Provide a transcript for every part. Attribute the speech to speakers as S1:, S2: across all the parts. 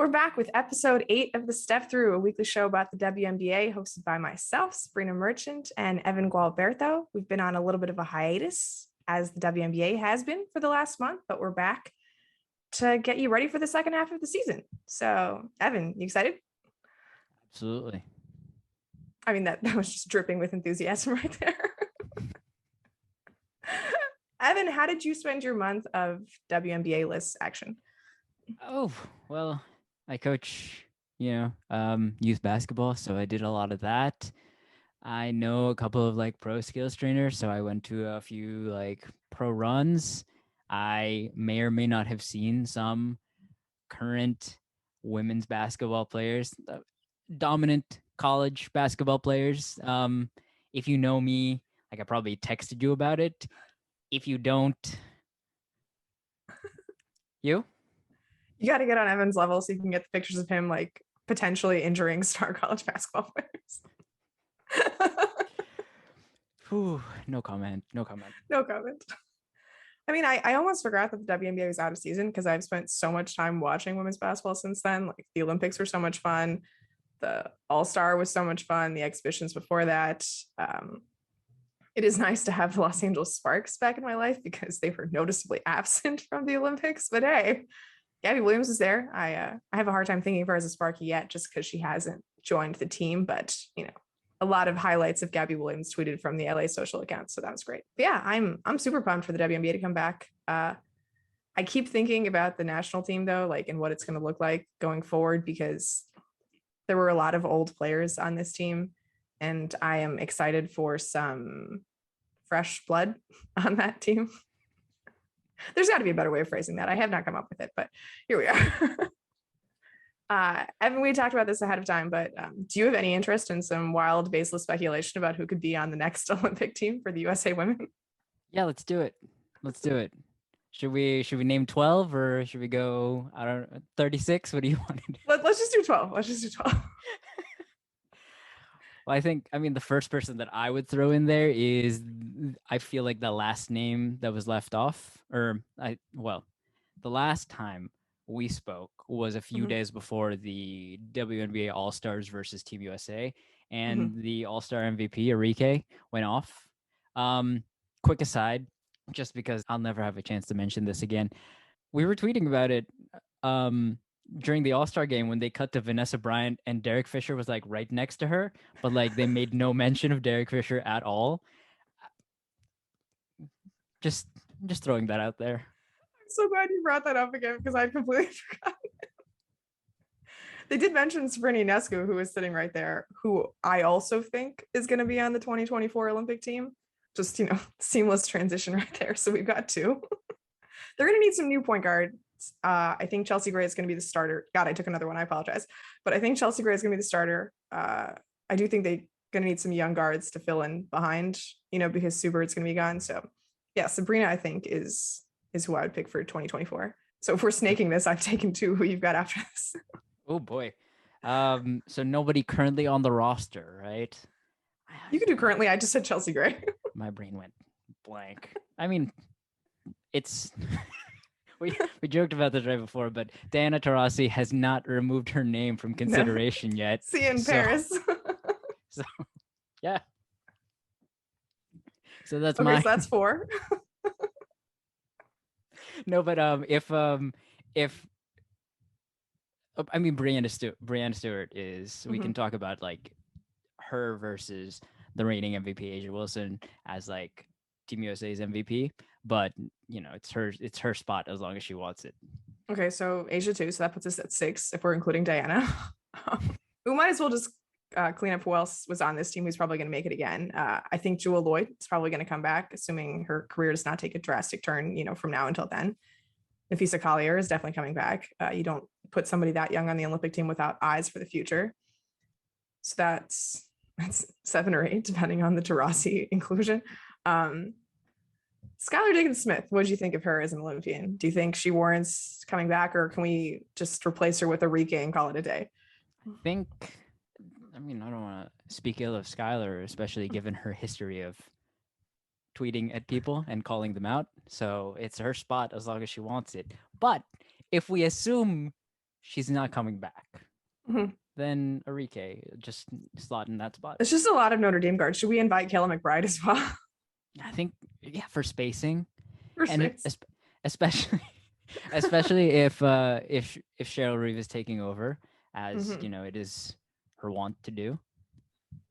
S1: We're back with episode 8 of the Step Through, a weekly show about the WNBA hosted by myself, Sabrina Merchant, and Evan Gualberto. We've been on a little bit of a hiatus, as the WNBA has been for the last month, but we're back to get you ready for the second half of the season. So, Evan, you excited?
S2: Absolutely.
S1: I mean, that was just dripping with enthusiasm right there. Evan, how did you spend your month of WNBA list action?
S2: Oh, well, I coach, youth basketball, so I did a lot of that. I know a couple of pro skills trainers, so I went to a few pro runs. I may or may not have seen some current women's basketball players, dominant college basketball players. If you know me, I probably texted you about it. If you don't, you
S1: got to get on Evan's level so you can get the pictures of him potentially injuring star college basketball players.
S2: No comment.
S1: I mean, I almost forgot that the WNBA was out of season because I've spent so much time watching women's basketball since then. The Olympics were so much fun. The All-Star was so much fun. The exhibitions before that. It is nice to have the Los Angeles Sparks back in my life because they were noticeably absent from the Olympics. But hey, Gabby Williams is there. I have a hard time thinking of her as a Sparky yet just because she hasn't joined the team. But, a lot of highlights of Gabby Williams tweeted from the LA social account. So that was great. But yeah, I'm super pumped for the WNBA to come back. I keep thinking about the national team, though, and what it's going to look like going forward, because there were a lot of old players on this team. And I am excited for some fresh blood on that team. There's got to be a better way of phrasing that. I have not come up with it, but here we are. Evan, we talked about this ahead of time, but do you have any interest in some wild, baseless speculation about who could be on the next Olympic team for the USA women?
S2: Yeah, let's do it. Should we name 12 or should we go, 36? What do you want to do?
S1: Let's just do 12.
S2: Well, the first person that I would throw in there is, I feel like the last name that was left off, the last time we spoke was a few days before the WNBA All-Stars versus Team USA, and the All-Star MVP, Arike, went off. Quick aside, just because I'll never have a chance to mention this again. We were tweeting about it during the All-Star game when they cut to Vanessa Bryant and Derek Fisher was right next to her, but they made no mention of Derek Fisher at all. Just throwing that out there.
S1: I'm so glad you brought that up again because I'd completely forgotten. They did mention Sabrina Ionescu, who is sitting right there, who I also think is going to be on the 2024 Olympic team. Just, seamless transition right there. So we've got two. They're going to need some new point guard. I think Chelsea Gray is going to be the starter. God, I took another one. I apologize. But I think Chelsea Gray is going to be the starter. I do think they're going to need some young guards to fill in behind, because Subert's going to be gone. So, yeah, Sabrina, I think, is who I would pick for 2024. So if we're snaking this, I've taken two. Who you've got after this?
S2: Oh, boy. So nobody currently on the roster, right?
S1: You could do currently. I just said Chelsea Gray.
S2: My brain went blank. It's... We joked about this right before, but Diana Taurasi has not removed her name from consideration yet.
S1: See you in Paris.
S2: So, yeah. So that's
S1: okay, so that's 4.
S2: No, but if Breanna Stewart is, we can talk about her versus the reigning MVP A'ja Wilson as Team USA's MVP, but it's her spot as long as she wants it.
S1: Okay, so A'ja too, so that puts us at 6 if we're including Diana. We might as well just clean up who else was on this team who's probably going to make it again. I think Jewell Loyd is probably going to come back, assuming her career does not take a drastic turn, from now until then. Napheesa Collier is definitely coming back. You don't put somebody that young on the Olympic team without eyes for the future. So that's 7 or 8, depending on the Taurasi inclusion. Skylar Diggins-Smith, what did you think of her as an Olympian? Do you think she warrants coming back, or can we just replace her with Arike and call it a day?
S2: I don't want to speak ill of Skylar, especially given her history of tweeting at people and calling them out. So it's her spot as long as she wants it. But if we assume she's not coming back,
S1: Mhm.
S2: then Arike just slot in that spot.
S1: It's just a lot of Notre Dame guards. Should we invite Kayla McBride as well?
S2: I think, yeah, for spacing,
S1: For
S2: and
S1: space.
S2: especially especially if Cheryl Reeve is taking over, as
S1: Mhm.
S2: it is her want to do.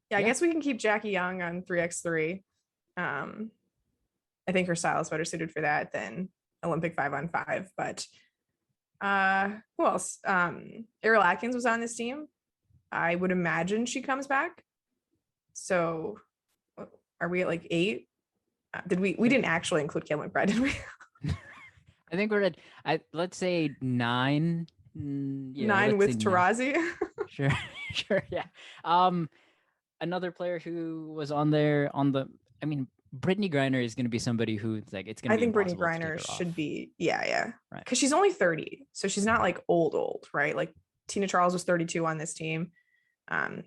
S1: Yeah, I
S2: Yeah.
S1: guess we can keep Jackie Young on 3x3. Um, I think her style is better suited for that than Olympic 5-on-5. But who else? Ariel Atkins was on this team. I would imagine she comes back. So are we at like 8? Did we didn't actually include Kayla McBride, did we?
S2: I think we're at let's say 9. Yeah,
S1: 9
S2: let's say
S1: with
S2: 9.
S1: Taurasi.
S2: Sure, sure, yeah. Another player who was on there I mean, Brittney Griner is going to be somebody who's like, it's going
S1: I
S2: to be
S1: think Brittney
S2: impossible to take
S1: Griner
S2: her
S1: should
S2: off.
S1: be, yeah.
S2: Right.
S1: Because she's only 30. So she's not like old, right? Like Tina Charles was 32 on this team.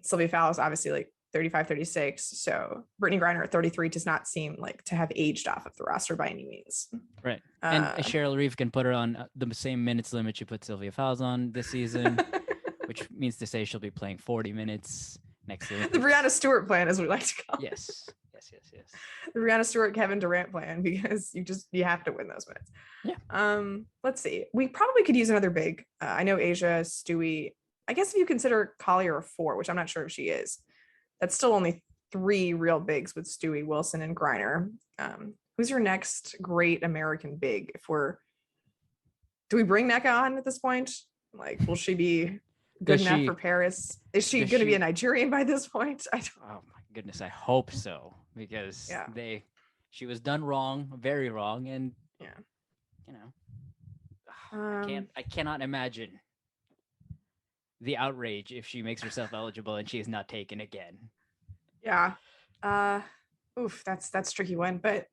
S1: Sylvia Fowles obviously like 35, 36. So Brittney Griner at 33 does not seem like to have aged off of the roster by any means.
S2: Right. And Cheryl Reeve can put her on the same minutes limit she put Sylvia Fowles on this season, which means to say she'll be playing 40 minutes next year.
S1: The Breanna Stewart plan, as we like to call it.
S2: Yes.
S1: The Breanna Stewart, Kevin Durant plan, because you have to win those minutes.
S2: Yeah.
S1: Let's see. We probably could use another big. I know Asia, Stewie. I guess if you consider Collier a 4, which I'm not sure if she is, that's still only 3 real bigs with Stewie, Wilson, and Griner. Who's your next great American big? Do we bring Nneka on at this point? Like, will she be good enough for Paris? Is she going to be a Nigerian by this point? I don't.
S2: Oh my goodness, I hope so, because she was done wrong, very wrong, and I cannot imagine the outrage if she makes herself eligible and she is not taken again.
S1: Yeah. That's a tricky one. But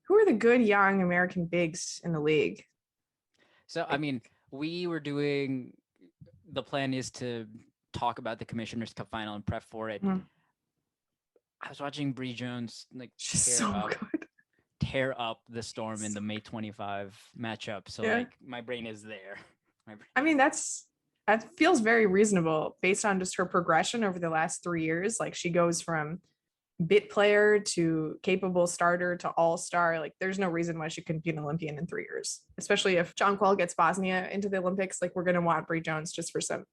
S1: who are the good young American bigs in the league?
S2: So, I mean, the plan is to talk about the Commissioner's Cup final and prep for it.
S1: Mm-hmm.
S2: I was watching Bri Jones
S1: good.
S2: Tear up the Storm in the May 25 matchup. So like my brain is there.
S1: I mean, that feels very reasonable based on just her progression over the last 3 years. Like she goes from bit player to capable starter to all-star. Like there's no reason why she couldn't be an Olympian in 3 years, especially if Jonquel gets Bosnia into the Olympics. Like we're going to want Bri Jones just for some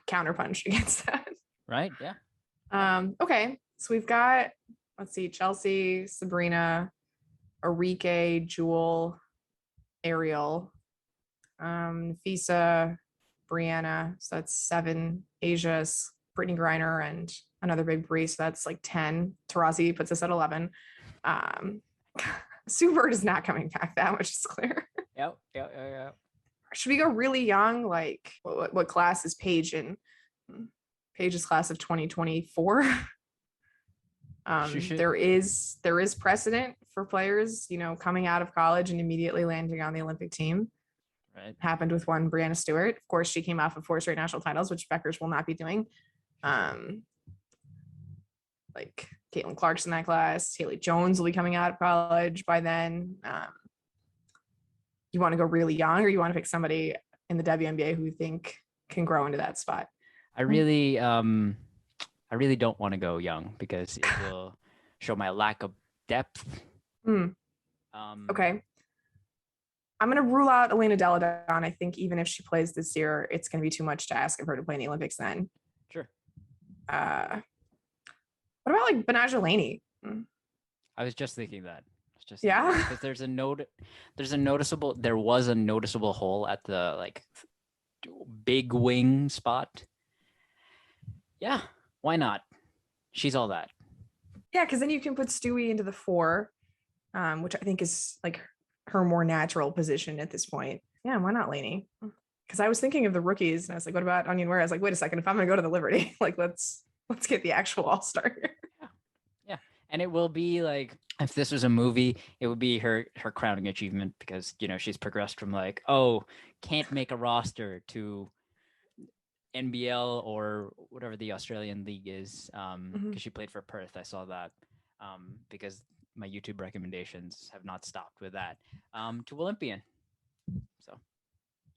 S1: counterpunch against that.
S2: Right. Yeah.
S1: Okay. So we've got, let's see, Chelsea, Sabrina, Arike, Jewell, Ariel, Napheesa, Brianna. So that's 7. Asia's Brittney Griner and another big Bri. So that's like 10. Taurasi puts us at 11. Sue Bird is not coming back. That much is clear.
S2: Yep.
S1: Should we go really young? Like what class is Paige in? Paige's class of 2024. There is precedent for players, coming out of college and immediately landing on the Olympic team.
S2: Right.
S1: Happened with one Breanna Stewart. Of course, she came off of 4 straight national titles, which Bueckers will not be doing. Like Caitlin Clark's in that class. Haley Jones will be coming out of college by then. You want to go really young, or you want to pick somebody in the WNBA who you think can grow into that spot?
S2: I really don't want to go young because it will show my lack of depth.
S1: Okay. I'm going to rule out Elena Delle Donne. I think even if she plays this year, it's going to be too much to ask of her to play in the Olympics then.
S2: Sure.
S1: What about like Betnijah Laney?
S2: I was just thinking that.
S1: Because
S2: there was a noticeable hole at the like big wing spot. Yeah, why not? She's all that.
S1: Yeah, because then you can put Stewie into the 4, which I think is like her more natural position at this point. Yeah, why not Laney? Because I was thinking of the rookies and I was like, what about Onion Ware? I was like, wait a second, if I'm gonna go to the Liberty, like let's get the actual all-star here.
S2: Yeah. And it will be like, if this was a movie, it would be her crowning achievement because she's progressed from like, oh, can't make a roster to NBL or whatever the Australian league is, because she played for Perth. I saw that because my YouTube recommendations have not stopped with that, to Olympian. So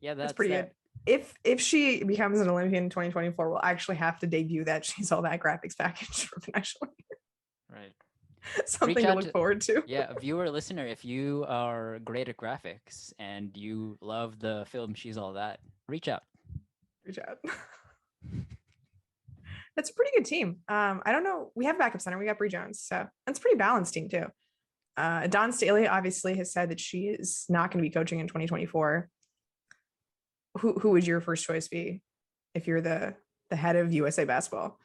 S2: yeah,
S1: that's pretty good. if she becomes an Olympian in 2024, we'll actually have to debut that She's All That graphics package for Betnijah Laney.
S2: Right.
S1: Something to look forward to.
S2: Yeah, viewer, listener, if you are great at graphics and you love the film She's All That, reach out.
S1: Reach out. That's a pretty good team. I don't know. We have a backup center. We got Bri Jones, so that's a pretty balanced team too. Dawn Staley obviously has said that she is not going to be coaching in 2024. Who would your first choice be if you're the head of USA Basketball?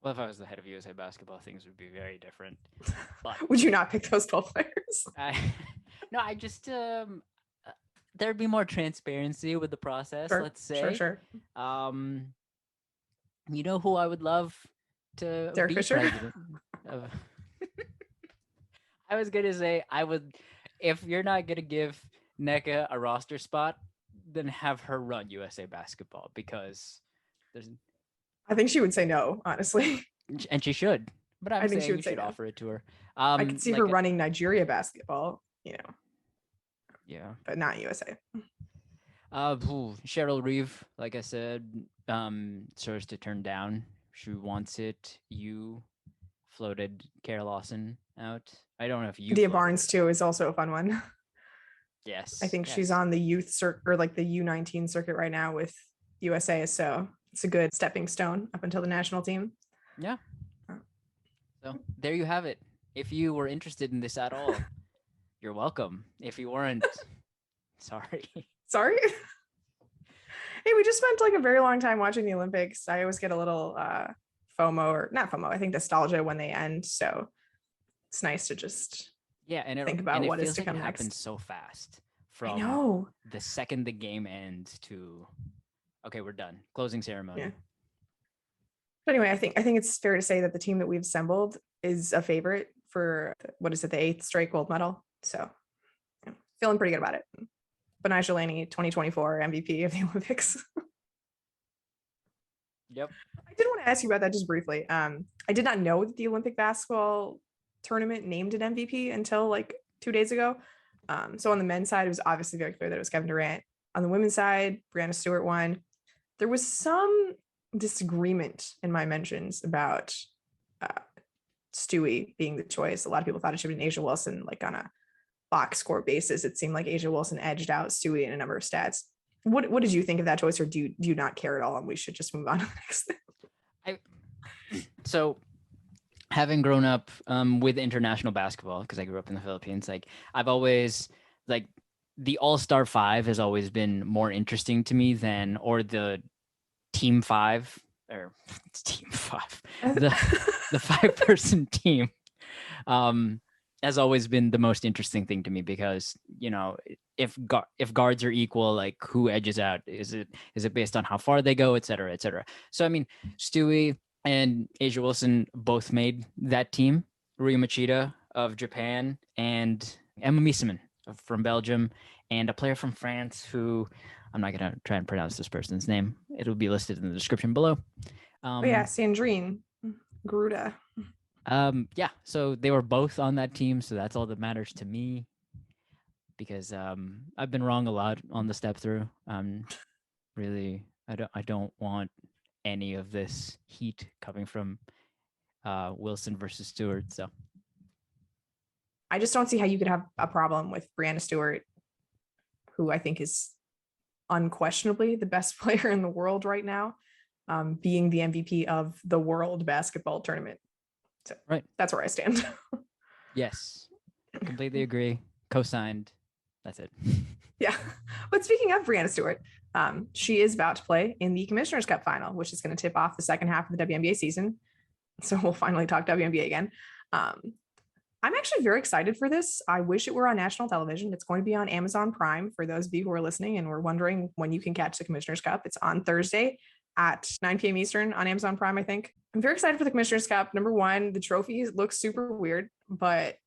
S2: Well, if I was the head of USA Basketball, things would be very different. But
S1: would you not pick those 12 players?
S2: No, I just there'd be more transparency with the process.
S1: Sure,
S2: let's say.
S1: Sure.
S2: You know who I would love to
S1: Derek
S2: be
S1: Fisher?
S2: president of? I was gonna say I would. If you're not gonna give Nneka a roster spot, then have her run USA Basketball because there's.
S1: I think she would say no, honestly.
S2: And she should. But I think she would
S1: say
S2: offer it to her.
S1: I could see her running Nigeria basketball,
S2: Yeah.
S1: But not USA.
S2: Cheryl Reeve, like I said, chose to turn down. She wants it. You floated Kara Lawson out. I don't know if you.
S1: Adia Barnes too is also a fun one.
S2: Yes.
S1: I think she's on the youth circuit or like the U19 circuit right now with USA. So it's a good stepping stone up until the national team.
S2: Yeah. So there you have it. If you were interested in this at all, you're welcome. If you weren't, sorry.
S1: Sorry. Hey, we just spent like a very long time watching the Olympics. I always get a little FOMO or not FOMO. I think nostalgia when they end. So it's nice to just
S2: and
S1: think about what is to come
S2: next. It happens so fast from the second the game ends to okay, we're done. Closing ceremony.
S1: Yeah. But anyway, I think it's fair to say that the team that we've assembled is a favorite for the 8th straight gold medal. So feeling pretty good about it. Betnijah Laney, 2024 MVP of the Olympics.
S2: Yep.
S1: I did want to ask you about that just briefly. I did not know that the Olympic basketball tournament named an MVP until like 2 days ago. So on the men's side, it was obviously very clear that it was Kevin Durant. On the women's side, Breanna Stewart won. There was some disagreement in my mentions about Stewie being the choice. A lot of people thought it should have been A'ja Wilson, like on a box score basis. It seemed like A'ja Wilson edged out Stewie in a number of stats. What did you think of that choice, or do you not care at all and we should just move on to the next thing?
S2: So having grown up with international basketball, because I grew up in the Philippines, like I've always like the All-Star 5 has always been more interesting to me than, or the Team 5, or it's Team 5, the 5-person team has always been the most interesting thing to me because, if guards are equal, like who edges out? Is it based on how far they go, et cetera, et cetera. So, I mean, Stewie and A'ja Wilson both made that team. Rui Machida of Japan and Em Adler from Belgium, and a player from France who I'm not going to try and pronounce this person's name. It'll be listed in the description below.
S1: Sandrina Gruda.
S2: So they were both on that team, so that's all that matters to me because I've been wrong a lot on the step through. Really, I don't want any of this heat coming from Wilson versus Stewart. So
S1: I just don't see how you could have a problem with Breanna Stewart, who I think is unquestionably the best player in the world right now, being the MVP of the World Basketball Tournament. So
S2: right.
S1: That's where I stand.
S2: Yes, completely agree. Co-signed. That's it.
S1: Yeah. But speaking of Breanna Stewart, she is about to play in the Commissioner's Cup final, which is going to tip off the second half of the WNBA season. So we'll finally talk WNBA again. I'm actually very excited for this. I wish it were on national television. It's going to be on Amazon Prime for those of you who are listening and were wondering when you can catch the Commissioner's Cup. It's on Thursday at 9 p.m. Eastern on Amazon Prime, I think. I'm very excited for the Commissioner's Cup. Number one, the trophy looks super weird, but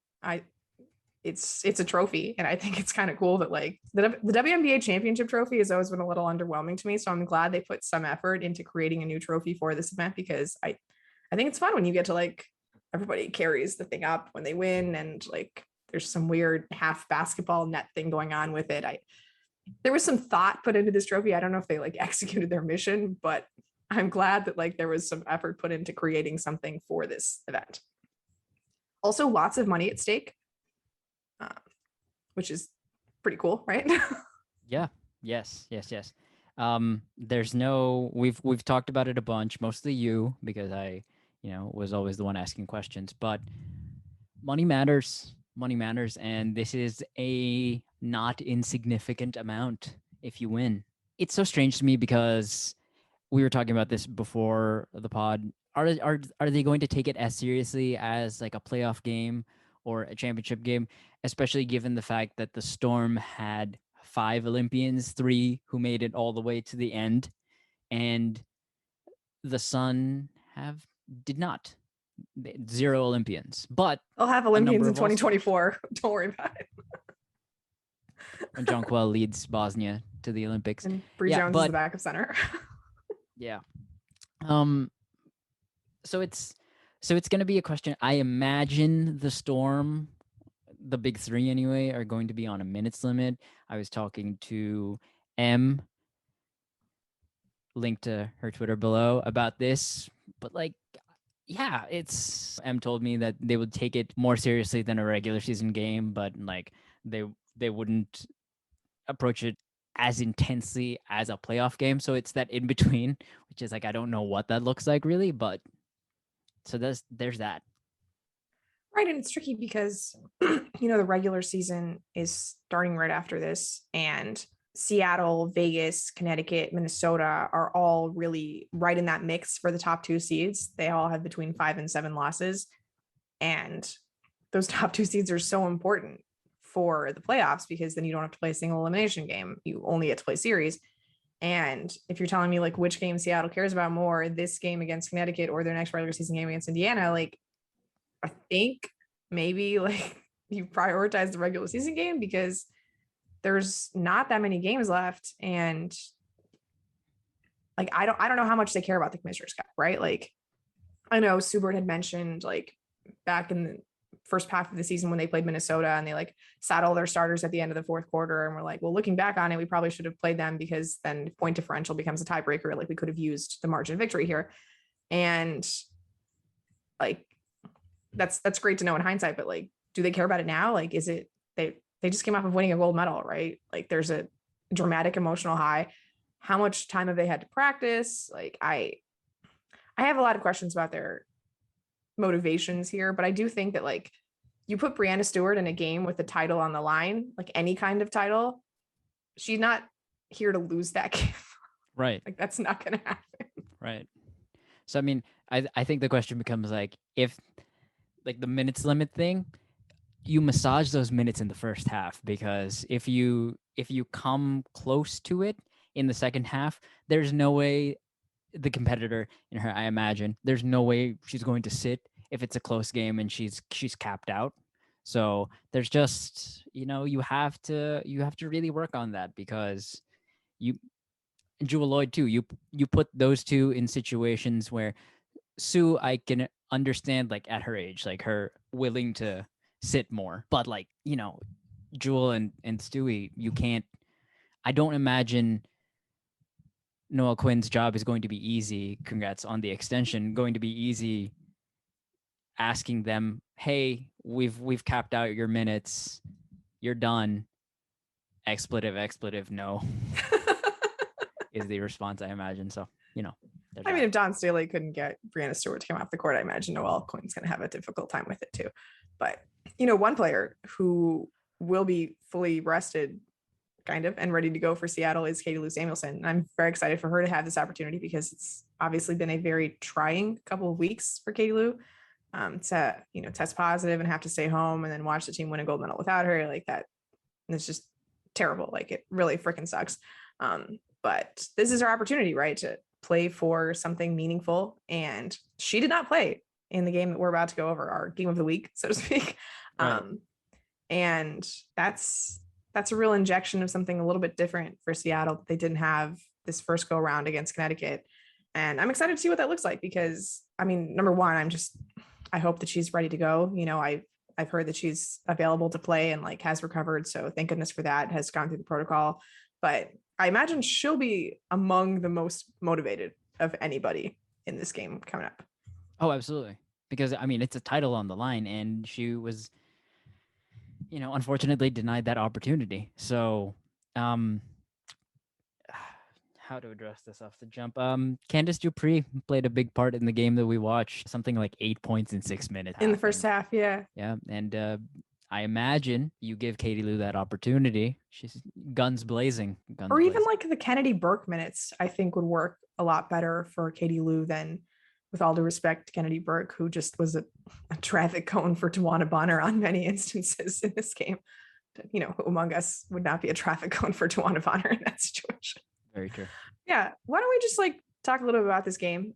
S1: it's a trophy, and I think it's kind of cool that like the WNBA championship trophy has always been a little underwhelming to me. So I'm glad they put some effort into creating a new trophy for this event because I think it's fun when you get to like everybody carries the thing up when they win, and like there's some weird half basketball net thing going on with it. there was some thought put into this trophy. I don't know if they like executed their mission, but I'm glad that like there was some effort put into creating something for this event. Also, lots of money at stake, which is pretty cool, right?
S2: Yeah. Yes. There's no. We've talked about it a bunch. Mostly you, because I, was always the one asking questions. But money matters. Money matters, and this is a not insignificant amount if you win. It's so strange to me because we were talking about this before the pod. Are they going to take it as seriously as like a playoff game or a championship game, especially given the fact that the Storm had 5 Olympians, 3 who made it all the way to the end, and the Sun did not. 0 Olympians, but
S1: They'll have
S2: a
S1: Olympians
S2: number
S1: in
S2: of All-Stars.
S1: 2024. Don't worry about it.
S2: When Jonquel leads Bosnia to the Olympics.
S1: And Bri Jones is the backup center.
S2: Yeah. So it's going to be a question. I imagine the Storm, the big 3 anyway, are going to be on a minutes limit. I was talking to Em, link to her Twitter below, about this, but like, yeah, Em told me that they would take it more seriously than a regular season game, but like they wouldn't approach it as intensely as a playoff game. So it's that in between, which is like, I don't know what that looks like really, but so there's that.
S1: Right, and it's tricky because the regular season is starting right after this, and Seattle, Vegas, Connecticut, Minnesota are all really right in that mix for the top 2 seeds. They all have between 5 and 7 losses, and those top 2 seeds are so important for the playoffs because then you don't have to play a single elimination game. You only get to play series. And if you're telling me like which game Seattle cares about more, this game against Connecticut or their next regular season game against Indiana, like I think maybe like you prioritize the regular season game because there's not that many games left. And like, I don't know how much they care about the Commissioner's Cup, right? Like, I know Subert had mentioned like back in the first half of the season when they played Minnesota and they like sat all their starters at the end of the 4th quarter. And we're like, well, looking back on it, we probably should have played them because then point differential becomes a tiebreaker. Like we could have used the margin of victory here. And like, that's great to know in hindsight, but like, do they care about it now? Like, is it, they just came off of winning a gold medal, right? Like there's a dramatic emotional high. How much time have they had to practice? Like I have a lot of questions about their motivations here, but I do think that like you put Breanna Stewart in a game with the title on the line, like any kind of title, she's not here to lose that game.
S2: Right.
S1: Like that's not going to happen.
S2: Right. So, I mean, I think the question becomes like, if like the minutes limit thing, you massage those minutes in the first half, because if you come close to it in the second half, there's no way the competitor in her, I imagine, there's no way she's going to sit if it's a close game and she's capped out. So there's just, you have to really work on that, because Jewell Loyd too, you put those 2 in situations where Sue, I can understand like at her age, like her willing to sit more, but like, Jewell and Stewie, you can't, I don't imagine Noah Quinn's job is going to be easy. Congrats on the extension. Going to be easy asking them, hey, we've capped out your minutes. You're done. Expletive, no. Is the response, I imagine. So,
S1: I mean, if Don Staley couldn't get Breanna Stewart to come off the court, I imagine Noelle Quinn's going to have a difficult time with it too. But, one player who will be fully rested kind of and ready to go for Seattle is Katie Lou Samuelson. And I'm very excited for her to have this opportunity because it's obviously been a very trying couple of weeks for Katie Lou to, test positive and have to stay home and then watch the team win a gold medal without her like that. And it's just terrible. Like it really freaking sucks. But this is her opportunity, right, to play for something meaningful. And she did not play in the game that we're about to go over, our game of the week, so to speak. Right. And that's a real injection of something a little bit different for Seattle. They didn't have this first go around against Connecticut. And I'm excited to see what that looks like because, I mean, number one, I hope that she's ready to go. I've heard that she's available to play and like has recovered. So thank goodness for that, has gone through the protocol. but I imagine she'll be among the most motivated of anybody in this game coming up.
S2: Oh, absolutely. Because I mean, it's a title on the line, and she was, unfortunately denied that opportunity. So, how to address this off the jump? Candice Dupree played a big part in the game that we watched. Something like 8 points in 6 minutes
S1: in the first half. Yeah.
S2: Yeah, and I imagine you give Katie Lou that opportunity. She's guns blazing.
S1: Or even like the Kennedy Burke minutes, I think would work a lot better for Katie Lou than, with all due respect, Kennedy Burke, who just was a traffic cone for Tawana Bonner on many instances in this game. Who among us would not be a traffic cone for Tawana Bonner in that situation?
S2: Very true.
S1: Yeah. Why don't we just talk a little bit about this game?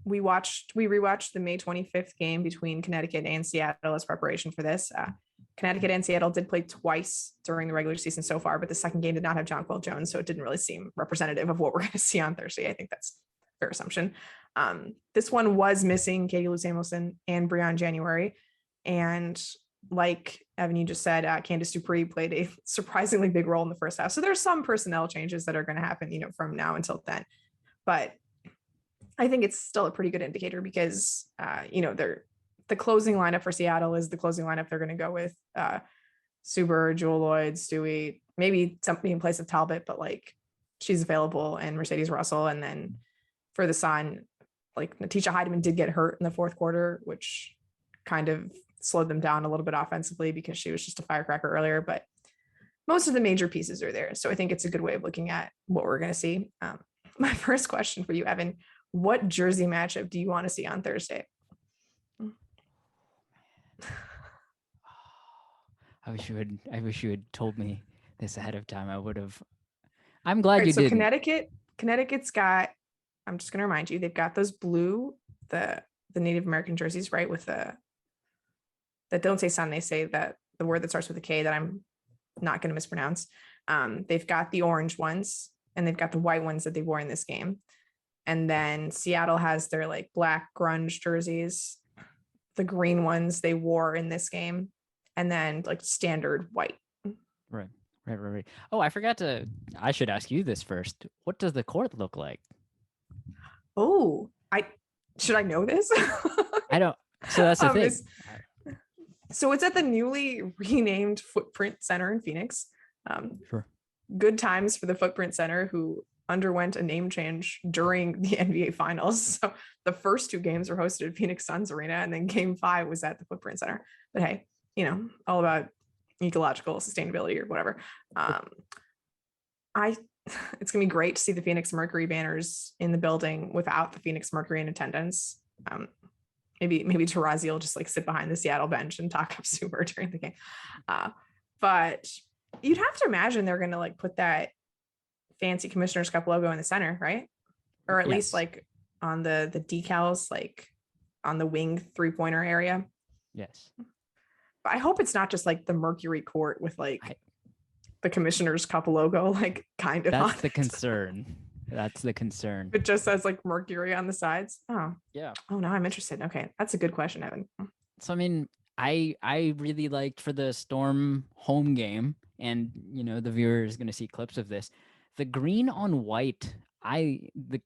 S1: We rewatched the May 25th game between Connecticut and Seattle as preparation for this. Connecticut and Seattle did play twice during the regular season so far, but the second game did not have Jonquel Jones, so it didn't really seem representative of what we're going to see on Thursday. I think that's a fair assumption. This one was missing Katie Lou Samuelson and Brionna January, and like Evan, you just said, Candice Dupree played a surprisingly big role in the first half. So there's some personnel changes that are going to happen, from now until then. But I think it's still a pretty good indicator because, the closing lineup for Seattle is the closing lineup they're going to go with. Suber, Jewell Loyd, Stewie, maybe somebody in place of Talbot, but she's available, and Mercedes Russell. And then for the Sun, Napheesa Heidemann did get hurt in the fourth quarter, which kind of slowed them down a little bit offensively because she was just a firecracker earlier, but most of the major pieces are there. So I think it's a good way of looking at what we're going to see. My first question for you, Evan, what jersey matchup do you want to see on Thursday?
S2: I wish you had told me this ahead of time. I would have. I'm glad you did.
S1: So Connecticut's got, I'm just going to remind you, they've got those blue, the Native American jerseys, right? With that don't say sun, they say that the word that starts with a K that I'm not going to mispronounce. They've got the orange ones, and they've got the white ones that they wore in this game. And then Seattle has their black grunge jerseys, the green ones they wore in this game, and then standard white.
S2: Right. Oh, I should ask you this first. What does the court look like?
S1: Oh, should I know this?
S2: I don't. So that's the thing.
S1: So it's at the newly renamed Footprint Center in Phoenix.
S2: Sure.
S1: Good times for the Footprint Center, who underwent a name change during the NBA Finals. So the first two games were hosted at Phoenix Suns Arena, and then Game 5 was at the Footprint Center. But hey, all about ecological sustainability or whatever. It's gonna be great to see the Phoenix Mercury banners in the building without the Phoenix Mercury in attendance. Maybe Taurasi will just sit behind the Seattle bench and talk up Suber during the game. But you'd have to imagine they're going to put that fancy Commissioner's Cup logo in the center, right? Or at least on the decals, on the wing 3-pointer area.
S2: Yes.
S1: But I hope it's not just the Mercury court with the Commissioner's Cup logo, kind of.
S2: That's the concern. That's the concern.
S1: It just says Mercury on the sides. Oh,
S2: yeah.
S1: Oh, now I'm interested. Okay. That's a good question, Evan.
S2: So, I mean, I really liked for the Storm home game, and, the viewer is going to see clips of this. The green on white, the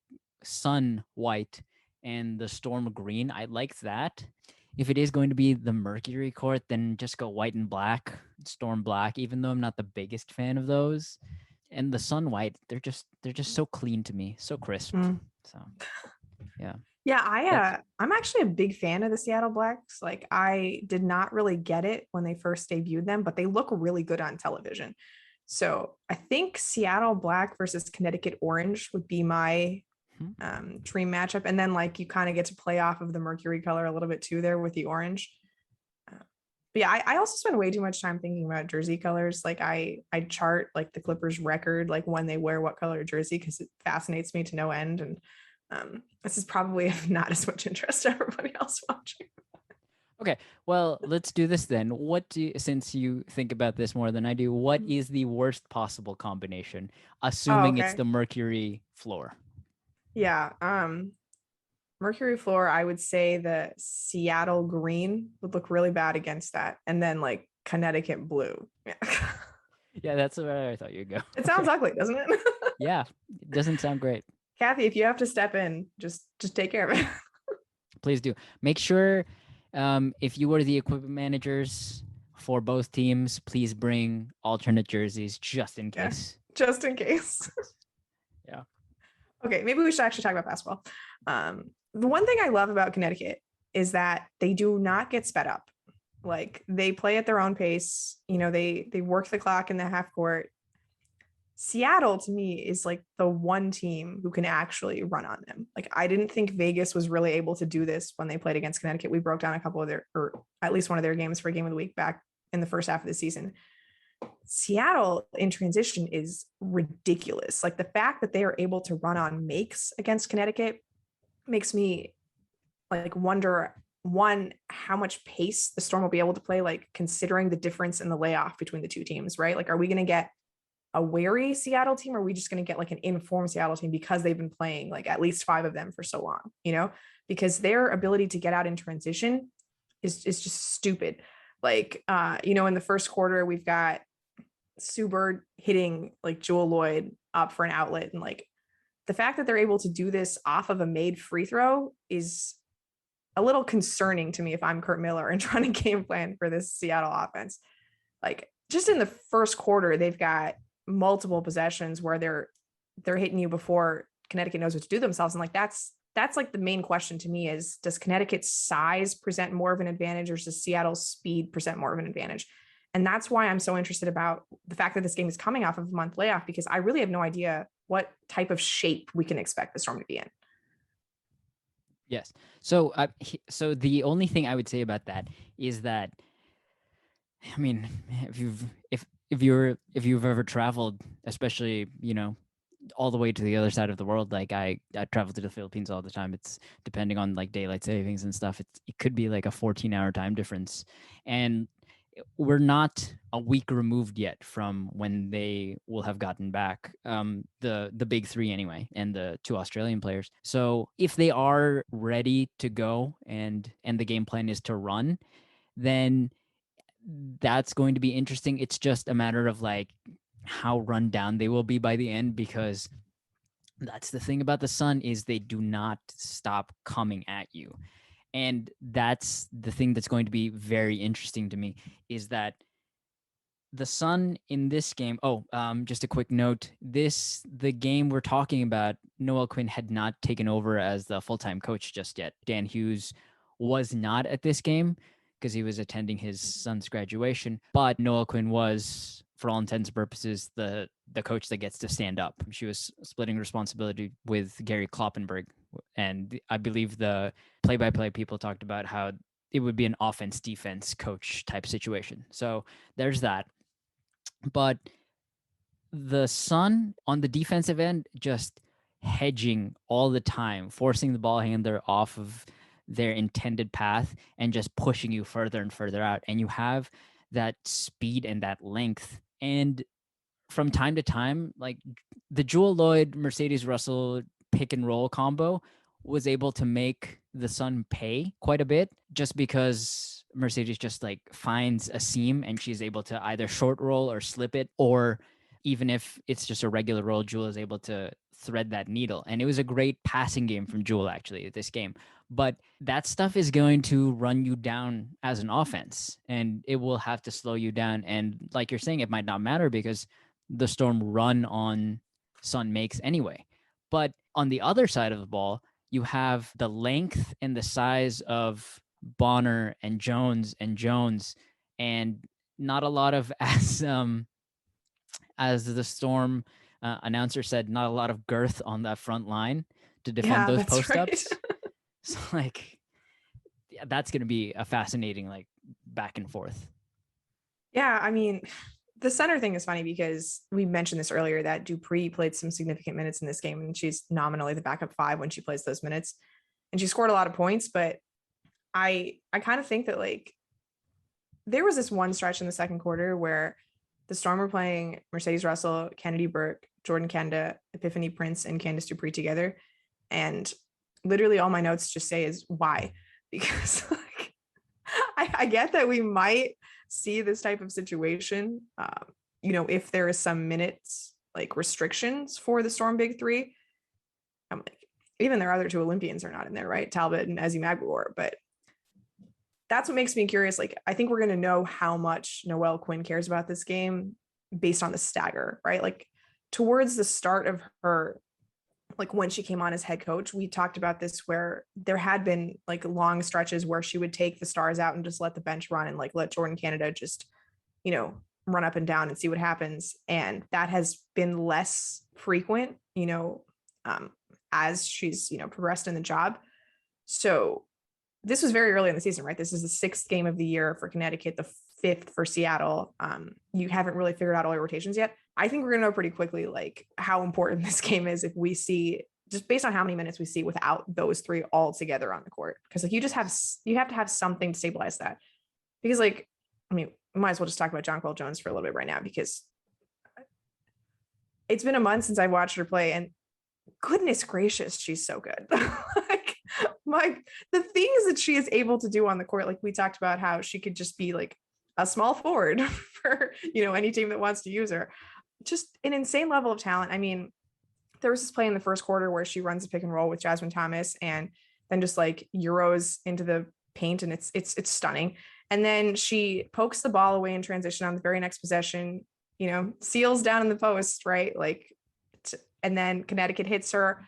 S2: Sun white and the Storm green, I liked that. If it is going to be the Mercury court, then just go white and black, Storm black, even though I'm not the biggest fan of those. And the Sun white, they're just so clean to me, so crisp. So, yeah.
S1: I'm actually a big fan of the Seattle Blacks. I did not really get it when they first debuted them, but they look really good on television. So I think Seattle Black versus Connecticut Orange would be my dream matchup. And then you kind of get to play off of the Mercury color a little bit too there with the orange. But yeah, I also spend way too much time thinking about jersey colors. I chart the Clippers record, when they wear what color jersey, because it fascinates me to no end. And this is probably not as much interest to everybody else watching.
S2: Okay, well, let's do this then. Since you think about this more than I do, what is the worst possible combination, assuming it's the Mercury floor?
S1: Yeah, Mercury floor, I would say the Seattle green would look really bad against that. And then Connecticut blue. Yeah.
S2: Yeah, that's where I thought you'd go.
S1: It sounds ugly, doesn't it?
S2: Yeah, it doesn't sound great.
S1: Kathy, if you have to step in, just take care of it.
S2: Please do. Make sure if you are the equipment managers for both teams, please bring alternate jerseys just in
S1: Yeah,
S2: case.
S1: just in case.
S2: Yeah.
S1: Okay, maybe we should actually talk about basketball. The one thing I love about Connecticut is that they do not get sped up. Like they play at their own pace. You know, they work the clock in the half court. Seattle to me is like the one team who can actually run on them. Like I didn't think Vegas was really able to do this when they played against Connecticut. We broke down a couple of their, or at least one of their games for game of the week back in the first half of the season. Seattle in transition is ridiculous. Like the fact that they are able to run on makes against Connecticut makes me like wonder, one, how much pace the Storm will be able to play, like considering the difference in the layoff between the two teams, right? Like, are we going to get a wary Seattle team, or are we just going to get like an informed Seattle team because they've been playing like at least 5 of them for so long, you know, because their ability to get out in transition is just stupid. Like, you know, in the first quarter, we've got Sue Bird hitting like Jewell Loyd up for an outlet. And like the fact that they're able to do this off of a made free throw is a little concerning to me if I'm Curt Miller and trying to game plan for this Seattle offense. Like just in the first quarter, they've got multiple possessions where they're hitting you before Connecticut knows what to do themselves. And like that's like the main question to me is, does Connecticut's size present more of an advantage, or does Seattle's speed present more of an advantage? And that's why I'm so interested about the fact that this game is coming off of a month layoff, because I really have no idea what type of shape we can expect the Storm to be in.
S2: Yes. So, so the only thing I would say about that is that, I mean, if you've ever traveled, especially, you know, all the way to the other side of the world, like I travel to the Philippines all the time. It's depending on like daylight savings and stuff. It could be like a 14-hour time difference, and we're not a week removed yet from when they will have gotten back the big 3 anyway, and the 2 Australian players. So if they are ready to go and the game plan is to run, then that's going to be interesting. It's just a matter of like how run down they will be by the end, because that's the thing about the Sun is they do not stop coming at you. And that's the thing that's going to be very interesting to me, is that the Sun in this game. Just a quick note. The game we're talking about, Noel Quinn had not taken over as the full-time coach just yet. Dan Hughes was not at this game because he was attending his son's graduation, but Noel Quinn was, for all intents and purposes, the coach that gets to stand up. She was splitting responsibility with Gary Kloppenberg, and I believe the play-by-play people talked about how it would be an offense-defense coach type situation. So there's that. But the Sun on the defensive end just hedging all the time, forcing the ball handler off of their intended path and just pushing you further and further out. And you have that speed and that length. And from time to time, like the Jewell Loyd, Mercedes Russell pick and roll combo was able to make the Sun pay quite a bit, just because Mercedes just like finds a seam and she's able to either short roll or slip it, or even if it's just a regular roll, Jewell is able to thread that needle. And it was a great passing game from Jewell actually this game. But that stuff is going to run you down as an offense, and it will have to slow you down. And like you're saying, it might not matter because the Storm run on Sun makes anyway. But on the other side of the ball, you have the length and the size of Bonner and Jones, and not a lot of, as the Storm announcer said, not a lot of girth on that front line to defend those post ups. Right. So like, yeah, that's going to be a fascinating like back and forth.
S1: Yeah, I mean, the center thing is funny because we mentioned this earlier that Dupree played some significant minutes in this game, and she's nominally the backup 5 when she plays those minutes, and she scored a lot of points. But I kind of think that like there was this one stretch in the second quarter where the Storm were playing Mercedes Russell, Kennedy Burke, Jordan Kenda, Epiphany Prince, and Candice Dupree together, and literally all my notes just say is why, because like I get that we might see this type of situation if there is some minutes like restrictions for the Storm Big Three, I'm like, even their other two Olympians are not in there, right? Talbot and Ezi Maguire. But that's what makes me curious. Like, I think we're going to know how much Noelle Quinn cares about this game based on the stagger, right? Like, towards the start of her, like when she came on as head coach, we talked about this where there had been like long stretches where she would take the stars out and just let the bench run and like let Jordan Canada just, run up and down and see what happens. And that has been less frequent, as she's, progressed in the job. So this was very early in the season, right? This is the 6th game of the year for Connecticut, the 5th for Seattle. You haven't really figured out all your rotations yet. I think we're going to know pretty quickly, like, how important this game is if we see, just based on how many minutes we see without those three all together on the court. Because like you have to have something to stabilize that. Because like, I mean, we might as well just talk about Jonquel Jones for a little bit right now, because it's been a month since I watched her play, and goodness gracious, she's so good. Like the things that she is able to do on the court, like we talked about how she could just be like a small forward for any team that wants to use her. Just an insane level of talent. I mean, there was this play in the first quarter where she runs a pick and roll with Jasmine Thomas and then just like Euros into the paint, and it's stunning. And then she pokes the ball away in transition on the very next possession, seals down in the post, right? Like, and then Connecticut hits her,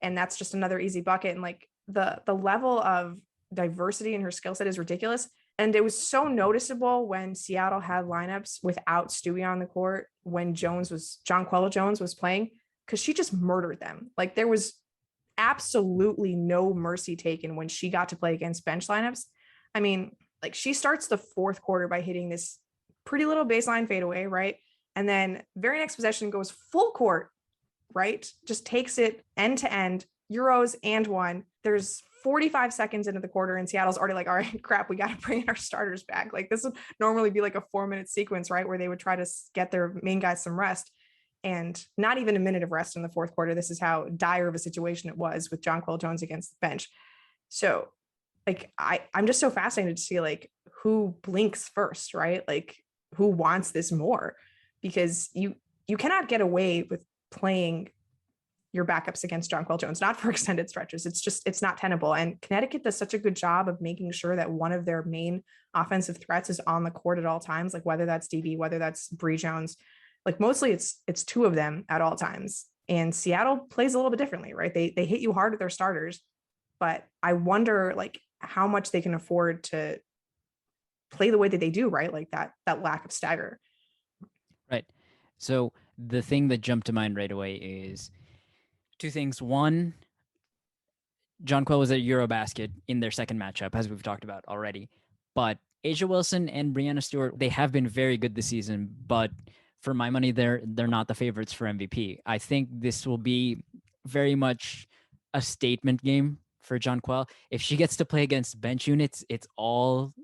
S1: and that's just another easy bucket. And like the level of diversity in her skill set is ridiculous. And it was so noticeable when Seattle had lineups without Stewie on the court, when Jonquel Jones was playing, because she just murdered them. Like there was absolutely no mercy taken when she got to play against bench lineups. I mean, like she starts the 4th quarter by hitting this pretty little baseline fadeaway, right? And then very next possession goes full court, right? Just takes it end to end, Euros and one. There's 45 seconds into the quarter, and Seattle's already like, all right, crap, we got to bring our starters back. Like this would normally be like a 4-minute sequence, right? Where they would try to get their main guys some rest, and not even a minute of rest in the 4th quarter. This is how dire of a situation it was with Jonquel Jones against the bench. So like, I'm just so fascinated to see like who blinks first, right? Like who wants this more, because you cannot get away with playing your backups against Jonquel Jones, not for extended stretches. It's not tenable. And Connecticut does such a good job of making sure that one of their main offensive threats is on the court at all times, like whether that's DB, whether that's Bri Jones, like mostly it's 2 of them at all times. And Seattle plays a little bit differently, right? They hit you hard with their starters, but I wonder like how much they can afford to play the way that they do, right? Like that lack of stagger.
S2: Right. So the thing that jumped to mind right away is 2 things. One, Jonquel was at Eurobasket in their second matchup, as we've talked about already. But A'ja Wilson and Breanna Stewart, they have been very good this season, but for my money, they're not the favorites for MVP. I think this will be very much a statement game for Jonquel. If she gets to play against bench units, it's all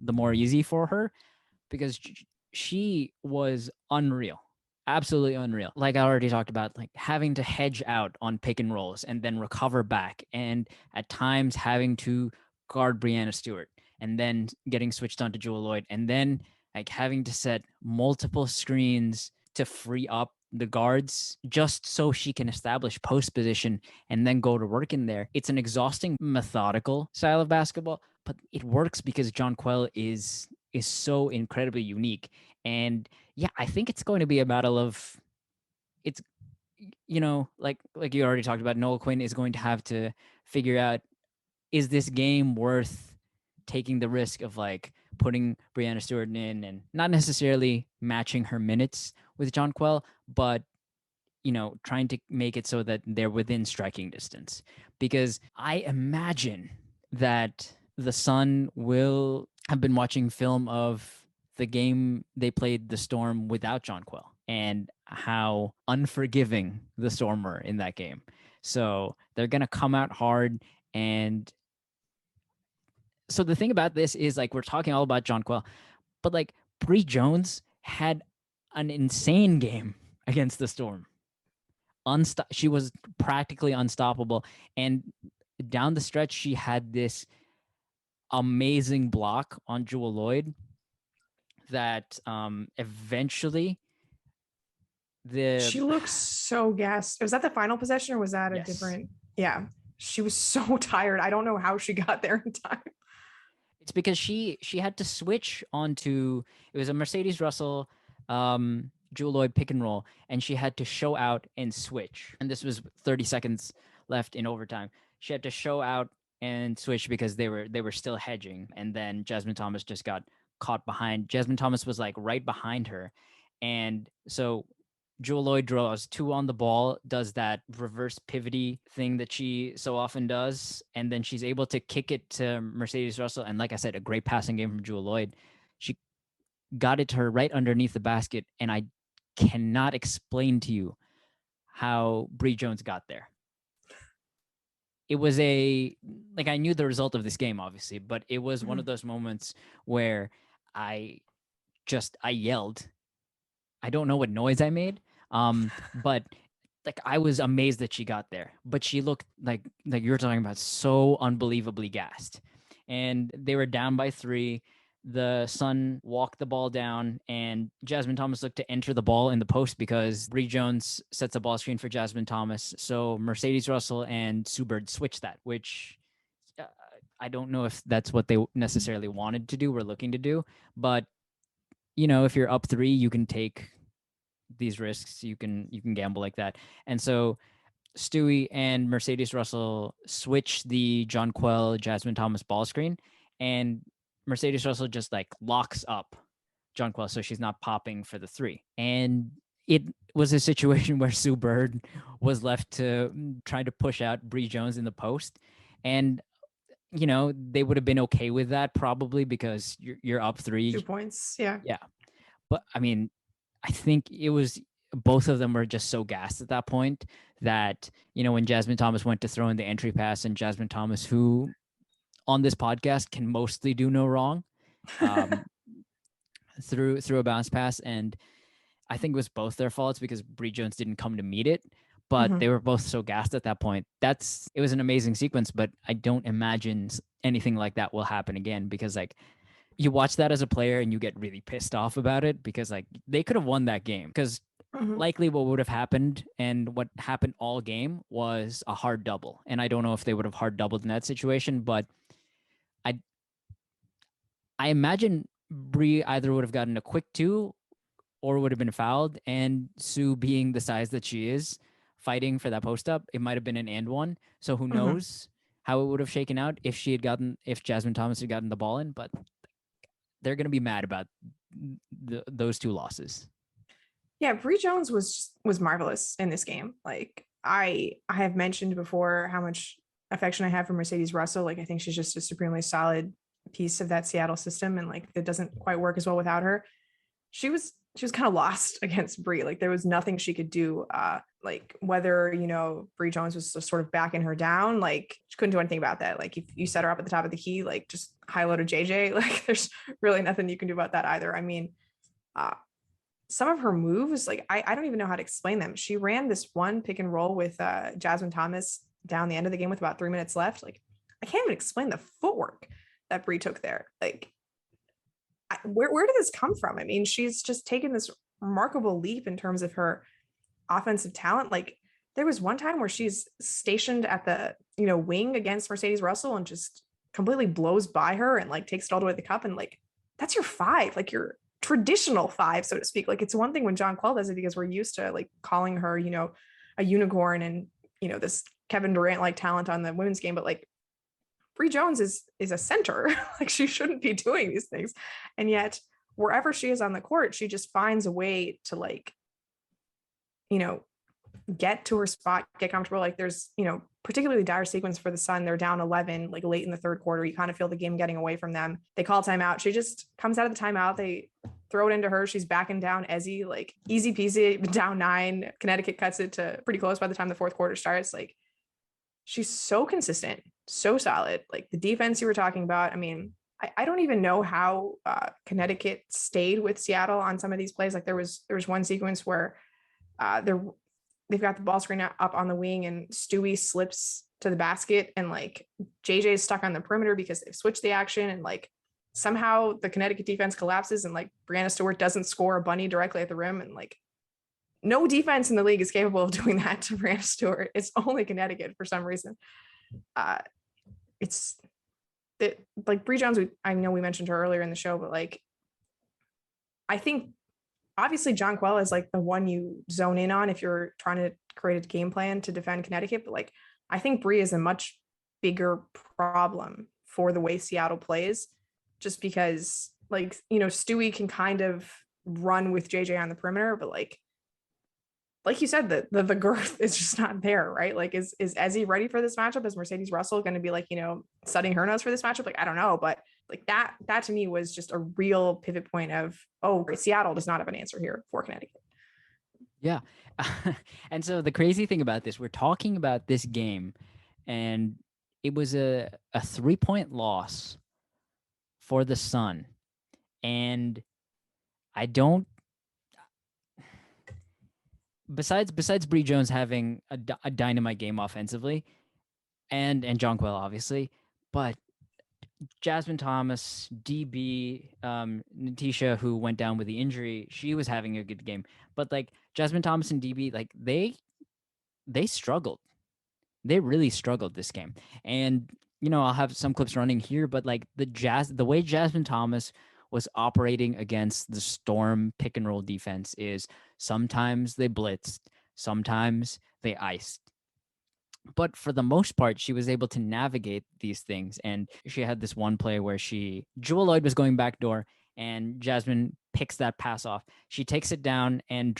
S2: the more easy for her, because she was unreal. Absolutely unreal. Like I already talked about, like having to hedge out on pick and rolls and then recover back, and at times having to guard Breanna Stewart and then getting switched on to Jewell Loyd, and then like having to set multiple screens to free up the guards just so she can establish post position and then go to work in there. It's an exhausting, methodical style of basketball, but it works because Jonquel is so incredibly unique. And yeah, I think it's going to be a battle of, it's, like you already talked about, Noelle Quinn is going to have to figure out, is this game worth taking the risk of like putting Breanna Stewart in and not necessarily matching her minutes with Jonquel, but trying to make it so that they're within striking distance. Because I imagine that the Sun will have been watching film of the game they played the Storm without Jonquel and how unforgiving the Storm were in that game. So they're going to come out hard. And so the thing about this is, like, we're talking all about Jonquel, but like Bri Jones had an insane game against the Storm. She was practically unstoppable. And down the stretch, she had this amazing block on Jewell Loyd that eventually the
S1: She looks so gassed. Was that the final possession or was that a
S2: Yes.
S1: different? Yeah, she was so tired. I don't know how she got there in time.
S2: It's because she had to switch onto, it was a Mercedes Russell Jewell Loyd pick and roll, and she had to show out and switch. And this was 30 seconds left in overtime. She had to show out and switch because they were still hedging. And then Jasmine Thomas just got caught behind. Jasmine Thomas was like right behind her. And so Jewell Loyd draws 2 on the ball, does that reverse pivoty thing that she so often does, and then she's able to kick it to Mercedes Russell. And like I said, a great passing game from Jewell Loyd. She got it to her right underneath the basket, and I cannot explain to you how Bri Jones got there. It was I knew the result of this game, obviously, but it was one of those moments where I yelled. I don't know what noise I made, but like I was amazed that she got there. But she looked like you were talking about, so unbelievably gassed. And they were down by 3. The Sun walked the ball down, and Jasmine Thomas looked to enter the ball in the post because Bri Jones sets a ball screen for Jasmine Thomas. So Mercedes Russell and Sue Bird switched that, which I don't know if that's what they necessarily wanted to do or looking to do. But, if you're up 3, you can take these risks. You can gamble like that. And so Stewie and Mercedes Russell switch the Jonquel Jasmine Thomas ball screen, and Mercedes Russell just like locks up Jonquel so she's not popping for the 3. And it was a situation where Sue Bird was left to try to push out Bri Jones in the post. And they would have been okay with that probably because you're up 3.
S1: 2 points. Yeah.
S2: Yeah. But I mean, I think it was both of them were just so gassed at that point that, when Jasmine Thomas went to throw in the entry pass, and Jasmine Thomas, who on this podcast can mostly do no wrong, through a bounce pass. And I think it was both their faults because Bri Jones didn't come to meet it, but they were both so gassed at that point. It was an amazing sequence, but I don't imagine anything like that will happen again because you watch that as a player and you get really pissed off about it because they could have won that game because likely what would have happened and what happened all game was a hard double. And I don't know if they would have hard doubled in that situation, but I imagine Bri either would have gotten a quick 2 or would have been fouled. And Sue, being the size that she is, fighting for that post up, it might have been an and 1. So who knows how it would have shaken out if Jasmine Thomas had gotten the ball in, but they're going to be mad about those 2 losses.
S1: Yeah, Bri Jones was marvelous in this game. Like I have mentioned before how much affection I have for Mercedes Russell. Like I think she's just a supremely solid piece of that Seattle system, and it doesn't quite work as well without her. She was kind of lost against Bri. Like there was nothing she could do. Whether Bri Jones was just sort of backing her down, she couldn't do anything about that. Like if you set her up at the top of the key, just high low to JJ, there's really nothing you can do about that either. I mean, some of her moves, I don't even know how to explain them. She ran this one pick and roll with Jasmine Thomas down the end of the game with about 3 minutes left. I can't even explain the footwork that Bri took there. Where did this come from? I mean, she's just taken this remarkable leap in terms of her offensive talent. There was one time where she's stationed at the wing against Mercedes Russell and just completely blows by her and takes it all the way to the cup, and that's your 5, your traditional 5, so to speak. It's one thing when Jonquel does it because we're used to calling her a unicorn and this Kevin Durant talent on the women's game, but Bri Jones is a center. She shouldn't be doing these things. And yet wherever she is on the court, she just finds a way to get to her spot, get comfortable. There's, particularly dire sequence for the Sun. They're down 11, late in the third quarter. You kind of feel the game getting away from them. They call timeout. She just comes out of the timeout. They throw it into her. She's backing down Ezzy, easy peasy, down 9. Connecticut cuts it to pretty close by the time the fourth quarter starts. She's so consistent, so solid. The defense you were talking about, I mean, I don't even know how Connecticut stayed with Seattle on some of these plays. There was one sequence where they've got the ball screen up on the wing and Stewie slips to the basket and JJ is stuck on the perimeter because they've switched the action, and somehow the Connecticut defense collapses and like Breanna Stewart doesn't score a bunny directly at the rim, and like no defense in the league is capable of doing that to Breanna Stewart. It's only Connecticut for some reason. It's that like Bri Jones, I know we mentioned her earlier in the show, but like I think obviously Jonquel is like the one you zone in on if you're trying to create a game plan to defend Connecticut. But like I think Bri is a much bigger problem for the way Seattle plays, just because like, you know, Stewie can kind of run with JJ on the perimeter, but like you said, the girth is just not there, right? Like, is Ezzy ready for this matchup? Is Mercedes Russell going to be like, you know, studying her nose for this matchup? Like, I don't know, but like that to me was just a real pivot point of, oh, Seattle does not have an answer here for Connecticut.
S2: Yeah. And so the crazy thing about this, we're talking about this game, and it was a 3-point loss for the Sun. And I don't, besides Bri Jones having a dynamite game offensively, and Jonquel obviously, but Jasmine Thomas, DB, Napheesa, who went down with the injury, she was having a good game. But like Jasmine Thomas and DB, like they struggled. They really struggled this game. And you know, I'll have some clips running here, but like the way Jasmine Thomas was operating against the Storm pick and roll defense is sometimes they blitzed, sometimes they iced. But for the most part, she was able to navigate these things. And she had this one play where Jewell Loyd was going backdoor, and Jasmine picks that pass off. She takes it down and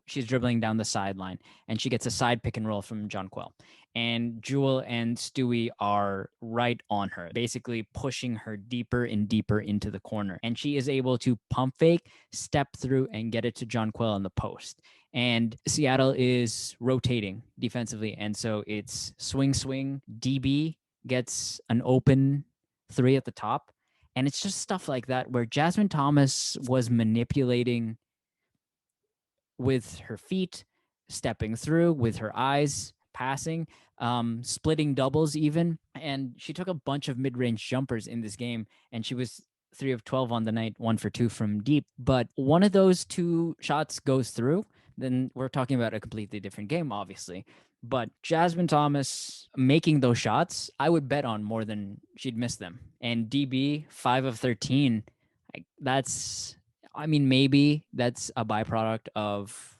S2: she's dribbling down the sideline, and she gets a side pick and roll from Jonquel. And Jewell and Stewie are right on her, basically pushing her deeper and deeper into the corner. And she is able to pump fake, step through, and get it to Jonquel in the post. And Seattle is rotating defensively. And so it's swing. DB gets an open 3 at the top. And it's just stuff like that where Jasmine Thomas was manipulating with her feet, stepping through with her eyes, passing, splitting doubles even. And she took a bunch of mid-range jumpers in this game, and she was 3 of 12 on the night, 1 for 2 from deep. But one of those 2 shots goes through, then we're talking about a completely different game, obviously. But Jasmine Thomas making those shots, I would bet on more than she'd miss them. And DB, 5 of 13, maybe that's a byproduct of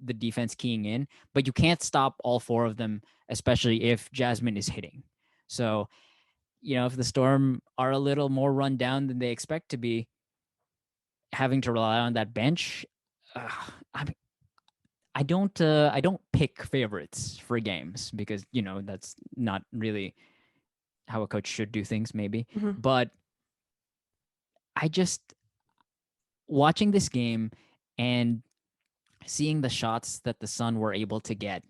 S2: the defense keying in, but you can't stop all 4 of them, especially if Jasmine is hitting. So, you know, if the Storm are a little more run down than they expect to be, having to rely on that bench, I don't pick favorites for games because, you know, that's not really how a coach should do things, maybe.
S1: Mm-hmm.
S2: But I just, watching this game and seeing the shots that the Sun were able to get,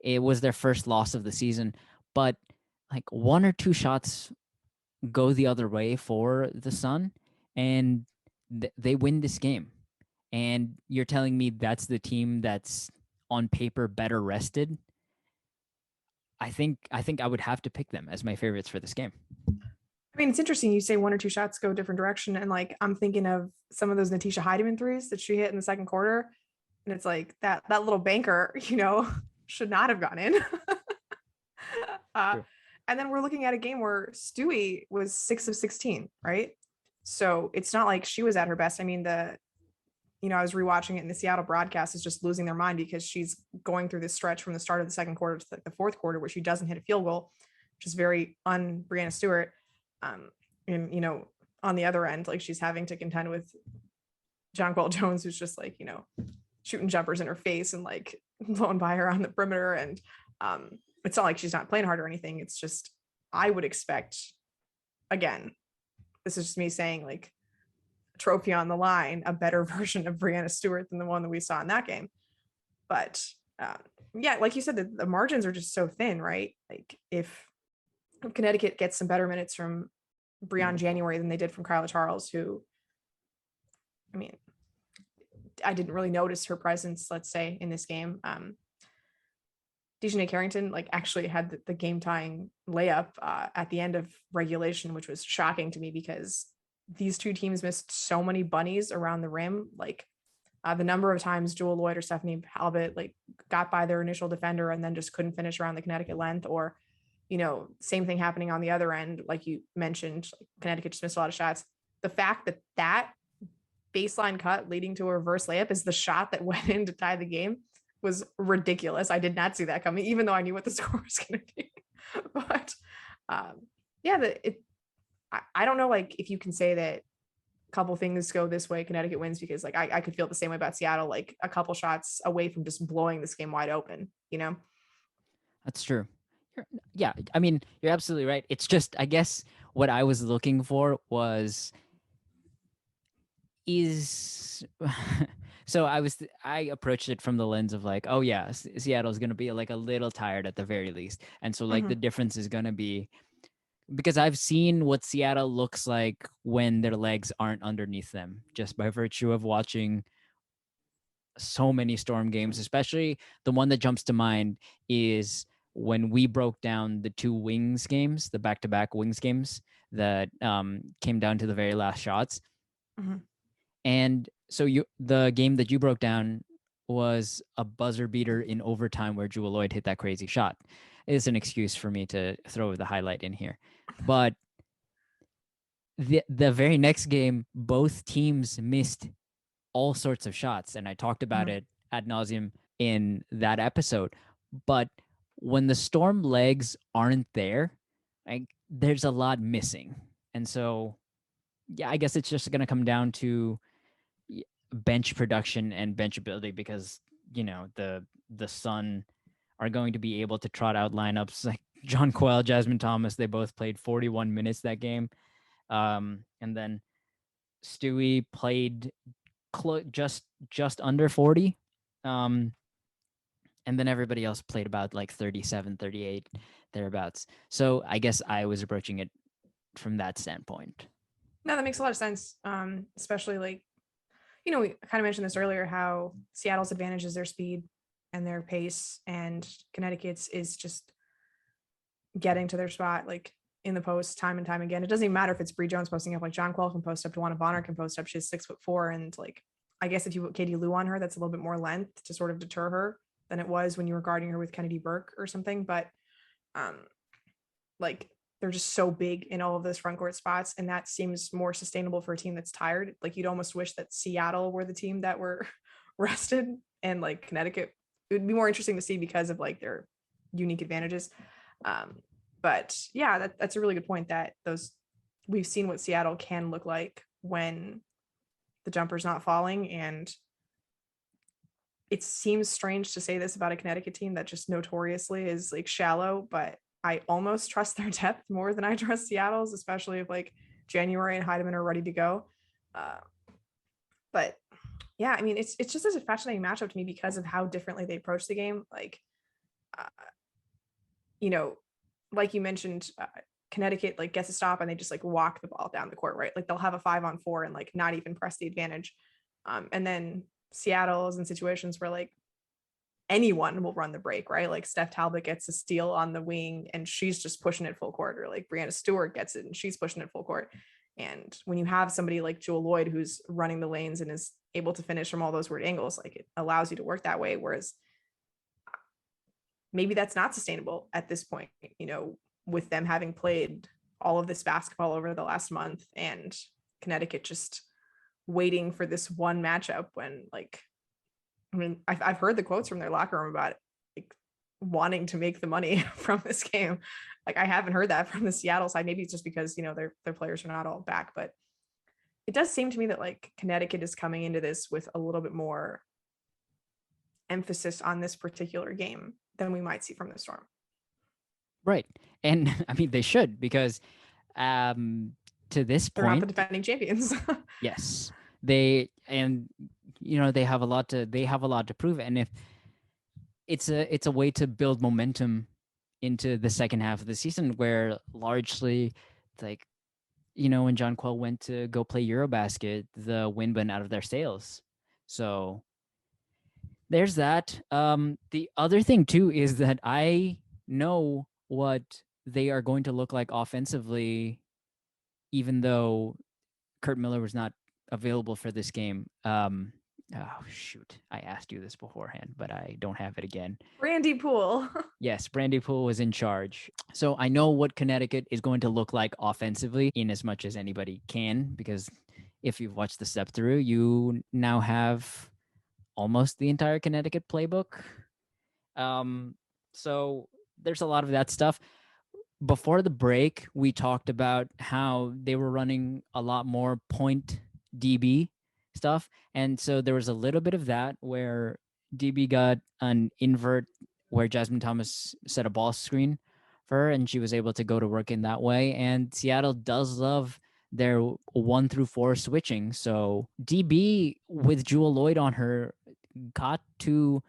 S2: it was their first loss of the season, but like 1 or 2 shots go the other way for the Sun, and they win this game. And you're telling me that's the team that's on paper better rested? I think I would have to pick them as my favorites for this game.
S1: I mean, it's interesting. You say 1 or 2 shots go a different direction. And like, I'm thinking of some of those Natisha Heidemann threes that she hit in the second quarter. And it's like that little banker, you know, should not have gone in. And then we're looking at a game where Stewie was 6 of 16, right? So it's not like she was at her best. I mean, I was rewatching it, and the Seattle broadcast is just losing their mind because she's going through this stretch from the start of the second quarter to the fourth quarter where she doesn't hit a field goal, which is very Breanna Stewart. And, you know, on the other end, like she's having to contend with Jonquel Jones, who's just like, you know, shooting jumpers in her face and like blowing by her on the perimeter. And it's not like she's not playing hard or anything. It's just, I would expect, again, this is just me saying, like, trophy on the line, a better version of Breanna Stewart than the one that we saw in that game. But yeah, like you said, the margins are just so thin, right? Like if Connecticut gets some better minutes from Breon January than they did from Kyla Charles, who, I mean, I didn't really notice her presence, let's say, in this game. Dejanay Carrington like actually had the game tying layup at the end of regulation, which was shocking to me because these two teams missed so many bunnies around the rim. Like the number of times Jewell Loyd or Stephanie Halbert like got by their initial defender and then just couldn't finish around the Connecticut length, or same thing happening on the other end, like you mentioned, like Connecticut just missed a lot of shots. The fact that baseline cut leading to a reverse layup is the shot that went in to tie the game was ridiculous. I did not see that coming, even though I knew what the score was going to be. But I don't know, like if you can say that a couple things go this way, Connecticut wins, because like I could feel the same way about Seattle, like a couple shots away from just blowing this game wide open.
S2: That's true. Yeah, I mean, you're absolutely right. It's just, I guess what I was looking for so I approached it from the lens of like, oh yeah, Seattle's going to be like a little tired at the very least. And so like the difference is going to be, because I've seen what Seattle looks like when their legs aren't underneath them, just by virtue of watching so many Storm games. Especially the one that jumps to mind is when we broke down the two Wings games, the back-to-back Wings games that came down to the very last shots. And so the game that you broke down was a buzzer beater in overtime where Jewell Loyd hit that crazy shot. It's an excuse for me to throw the highlight in here. But the very next game, both teams missed all sorts of shots. And I talked about it ad nauseum in that episode. But when the Storm legs aren't there, there's a lot missing. And so, yeah, I guess it's just going to come down to bench production and bench ability, because the Sun are going to be able to trot out lineups like Jonquel, Jasmine Thomas. They both played 41 minutes that game, and then Stewie played just under 40, and then everybody else played about like 37, 38 thereabouts. So I guess I was approaching it from that standpoint.
S1: No, that makes a lot of sense, especially like we kind of mentioned this earlier, how Seattle's advantage is their speed and their pace, and Connecticut's is just getting to their spot, like in the post time and time again. It doesn't even matter if it's Bri Jones posting up, like Jonquel can post up, Dewana Bonner can post up. She's 6'4", and like I guess if you put Katie Lou on her, that's a little bit more length to sort of deter her than it was when you were guarding her with Kennedy Burke or something. But like they're just so big in all of those front court spots, and that seems more sustainable for a team that's tired. Like you'd almost wish that Seattle were the team that were rested, and like Connecticut, it would be more interesting to see because of like their unique advantages. But yeah, that's a really good point, that we've seen what Seattle can look like when the jumper's not falling. And it seems strange to say this about a Connecticut team that just notoriously is like shallow, but I almost trust their depth more than I trust Seattle's, especially if like January and Heidemann are ready to go. But yeah, I mean, it's just a fascinating matchup to me because of how differently they approach the game. Like, like you mentioned, Connecticut like gets a stop and they just like walk the ball down the court, right? Like they'll have a 5-on-4 and like not even press the advantage. And then Seattle is in situations where like anyone will run the break, right? Like Steph Talbot gets a steal on the wing and she's just pushing it full court, or like Breanna Stewart gets it and she's pushing it full court. And when you have somebody like Jewell Loyd who's running the lanes and is able to finish from all those weird angles, like it allows you to work that way. Whereas maybe that's not sustainable at this point, with them having played all of this basketball over the last month and Connecticut just waiting for this one matchup when like, I mean, I've heard the quotes from their locker room about it, like wanting to make the money from this game. Like I haven't heard that from the Seattle side. Maybe it's just because, their players are not all back, but it does seem to me that like Connecticut is coming into this with a little bit more emphasis on this particular game than we might see from the Storm.
S2: Right. And I mean, they should, because to this
S1: They're
S2: point,
S1: not the defending champions.
S2: yes, they have a lot to prove. And if it's a way to build momentum into the second half of the season, where largely like, when Jonquel went to go play Eurobasket, the wind went out of their sails. So There's that. The other thing too is that I know what they are going to look like offensively, even though Kurt Miller was not available for this game. Oh shoot, I asked you this beforehand, but I don't have it again.
S1: Randy Poole.
S2: Yes, Brandy Poole was in charge. So I know what Connecticut is going to look like offensively in as much as anybody can, because if you've watched the step through, you now have almost the entire Connecticut playbook. So there's a lot of that stuff. Before the break, we talked about how they were running a lot more point DB stuff. And so there was a little bit of that where DB got an invert where Jasmine Thomas set a ball screen for her and she was able to go to work in that way. And Seattle does love their 1 through 4 switching. So DB with Jewell Loyd on her got to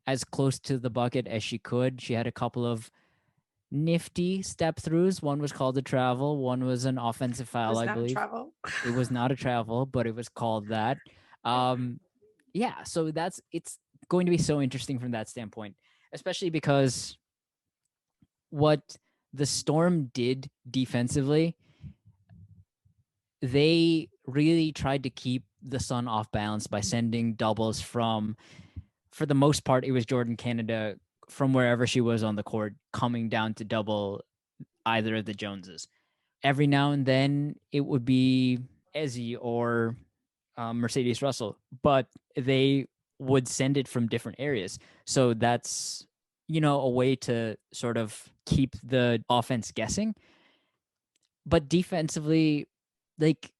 S2: as close to the bucket as she could. She had a couple of nifty step throughs. One was called a travel. One was an offensive foul, I believe.
S1: Travel.
S2: It was not a travel, but it was called that. Yeah, so it's going to be so interesting from that standpoint, especially because what the Storm did defensively, they really tried to keep the Sun off balance by sending doubles from, for the most part, it was Jordan Canada from wherever she was on the court coming down to double either of the Joneses. Every now and then it would be Ezzy or Mercedes Russell, but they would send it from different areas. So that's, a way to sort of keep the offense guessing. But defensively, like,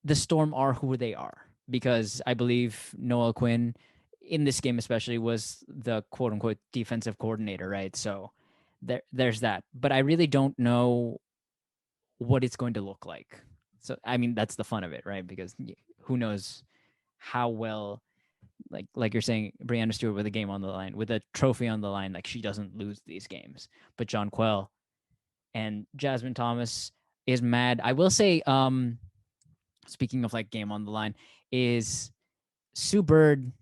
S2: the Storm are who they are, because I believe Noel Quinn in this game especially was the quote unquote defensive coordinator, right? So there's that. But I really don't know what it's going to look like. So I mean, that's the fun of it, right? Because who knows how well, like you're saying, Breanna Stewart with a game on the line, with a trophy on the line, like she doesn't lose these games. But Jonquel and Jasmine Thomas is mad. I will say, speaking of like game on the line, is Sue Bird,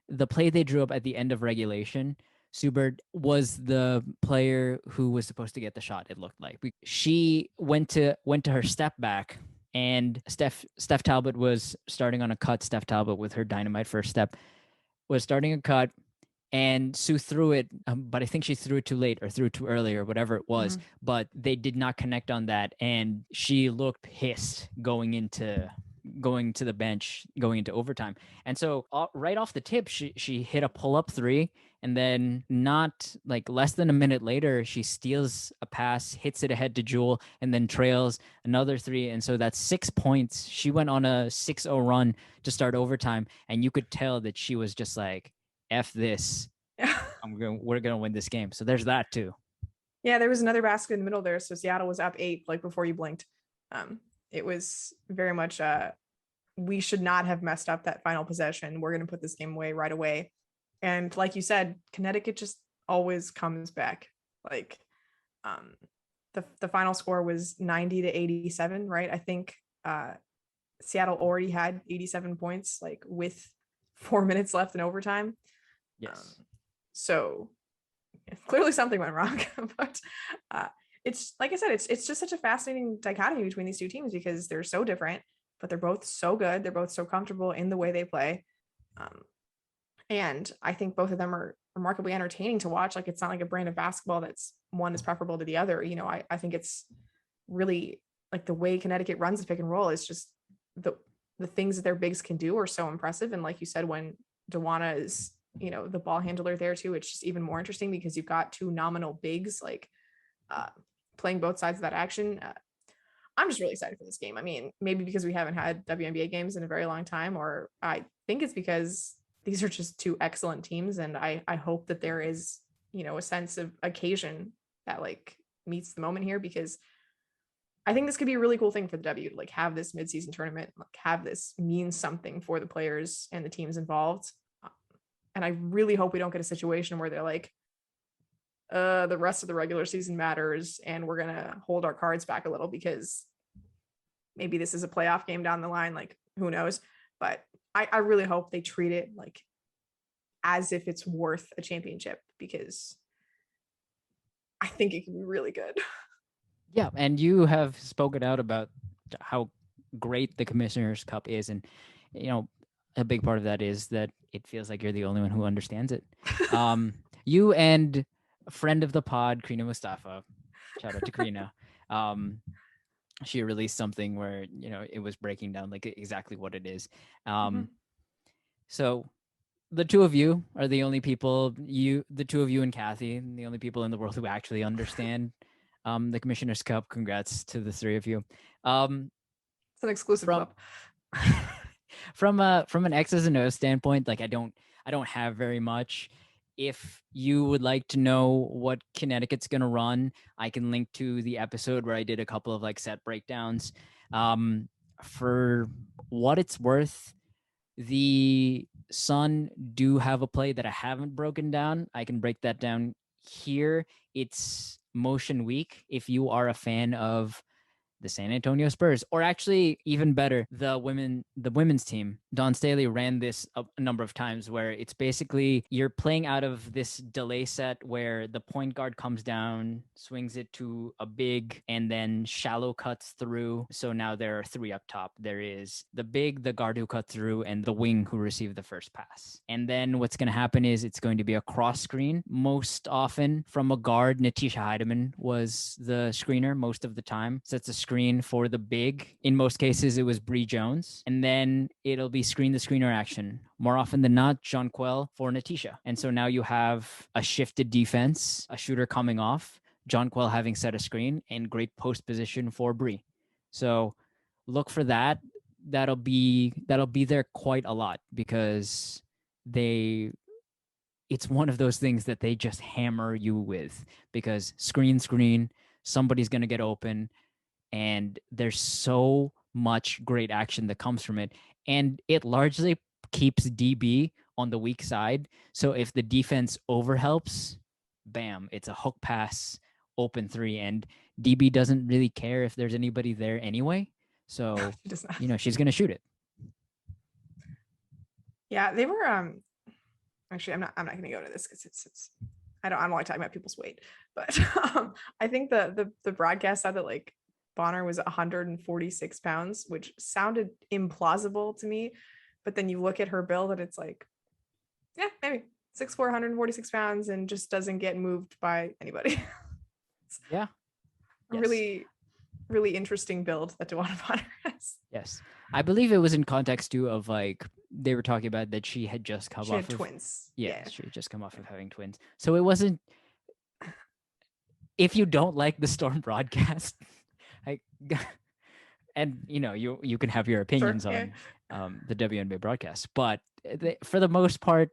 S2: the play they drew up at the end of regulation. Sue Bird was the player who was supposed to get the shot. It looked like she went to her step back, and Steph Talbot was starting on a cut. Steph Talbot with her dynamite first step was starting a cut, and Sue threw it, but I think she threw it too late or threw it too early or whatever it was. Mm-hmm. But they did not connect on that, and she looked pissed going to the bench, going into overtime. And so right off the tip, she hit a pull-up 3, and then not like less than a minute later, she steals a pass, hits it ahead to Jewell, and then trails another 3. And so that's 6 points. She went on a 6-0 run to start overtime, and you could tell that she was just like, F this. We're gonna win this game. So there's that too.
S1: Yeah, there was another basket in the middle there. So Seattle was up 8, like before you blinked. It was very much we should not have messed up that final possession. We're going to put this game away right away. And like you said, Connecticut just always comes back. Like the final score was 90-87, right? I think Seattle already had 87 points, like with 4 minutes left in overtime.
S2: Yes.
S1: So clearly something went wrong, but it's like I said, it's just such a fascinating dichotomy between these two teams because they're so different, but they're both so good. They're both so comfortable in the way they play. And I think both of them are remarkably entertaining to watch. Like, it's not like a brand of basketball that's one is preferable to the other. I think it's really like the way Connecticut runs the pick and roll is just the things that their bigs can do are so impressive. And like you said, when DeWanna is, the ball handler there too, it's just even more interesting because you've got 2 nominal bigs, like playing both sides of that action. I'm just really excited for this game. I mean, maybe because we haven't had WNBA games in a very long time, or I think it's because these are just 2 excellent teams. And I hope that there is, a sense of occasion that like meets the moment here, because I think this could be a really cool thing for the W to like have this midseason tournament, like have this mean something for the players and the teams involved. And I really hope we don't get a situation where they're like, the rest of the regular season matters and we're going to hold our cards back a little because maybe this is a playoff game down the line. Like, who knows? But I really hope they treat it like as if it's worth a championship, because I think it can be really good.
S2: Yeah, and you have spoken out about how great the Commissioner's Cup is, and a big part of that is that it feels like you're the only one who understands it. You and a friend of the pod, Krina Mustafa, shout out to Krina. She released something where it was breaking down like exactly what it is. So the two of you are the only people, the two of you and Kathy, the only people in the world who actually understand the Commissioner's Cup. Congrats to the three of you.
S1: It's an exclusive club.
S2: From an X's and O's standpoint, like I don't have very much. If you would like to know what Connecticut's gonna run, I can link to the episode where I did a couple of like set breakdowns. For what it's worth, the Sun do have a play that I haven't broken down. I can break that down here. It's motion week. If you are a fan of the San Antonio Spurs, or actually even better, the women's team. Dawn Staley ran this a number of times where it's basically you're playing out of this delay set where the point guard comes down, swings it to a big, and then shallow cuts through. So now there are three up top. There is the big, the guard who cut through, and the wing who received the first pass. And then what's going to happen is it's going to be a cross screen, most often from a guard. Natisha Heidemann was the screener most of the time. Sets a screen for the big. In most cases, it was Bri Jones. And then it'll be screen the screener action. More often than not, Jonquel for Natisha. And so now you have a shifted defense, a shooter coming off, Jonquel having set a screen, and great post position for Bri. So look for that. That'll be there quite a lot because it's one of those things that they just hammer you with because screen, somebody's going to get open. And there's so much great action that comes from it. And it largely keeps DB on the weak side. So if the defense overhelps, bam, it's a hook pass, open three. And DB doesn't really care if there's anybody there anyway. So, she's going to shoot it.
S1: Yeah, they were, actually, I'm not going to go to this because it's I don't like talking about people's weight, but I think the broadcast said that like Bonner was 146 pounds, which sounded implausible to me. But then you look at her build and it's like, yeah, maybe 6'4", 146 pounds and just doesn't get moved by anybody.
S2: Yeah.
S1: Yes. Really, really interesting build that DeWanna Bonner has.
S2: Yes. I believe it was in context too of like, they were talking about that she had just come off of
S1: twins.
S2: Yeah, she had just come off of having twins. So it wasn't, if you don't like the Storm broadcast, and you can have your opinions on the WNBA broadcast, but for the most part,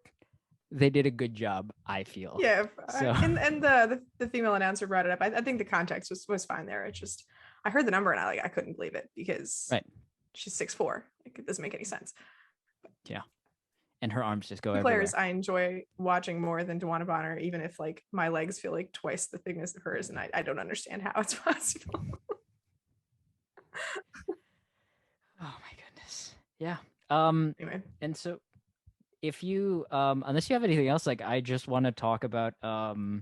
S2: they did a good job, I feel.
S1: Yeah, so. and the female announcer brought it up. I think the context was fine there. It's just I heard the number and I couldn't believe it because she's 6'4". It doesn't make any sense.
S2: Yeah, and her arms just go everywhere.
S1: Players I enjoy watching more than DeWanna Bonner, even if like my legs feel like twice the thickness of hers, and I don't understand how it's possible.
S2: Oh my goodness. Yeah. Anyway. And so if you unless you have anything else, like I just want to talk about no,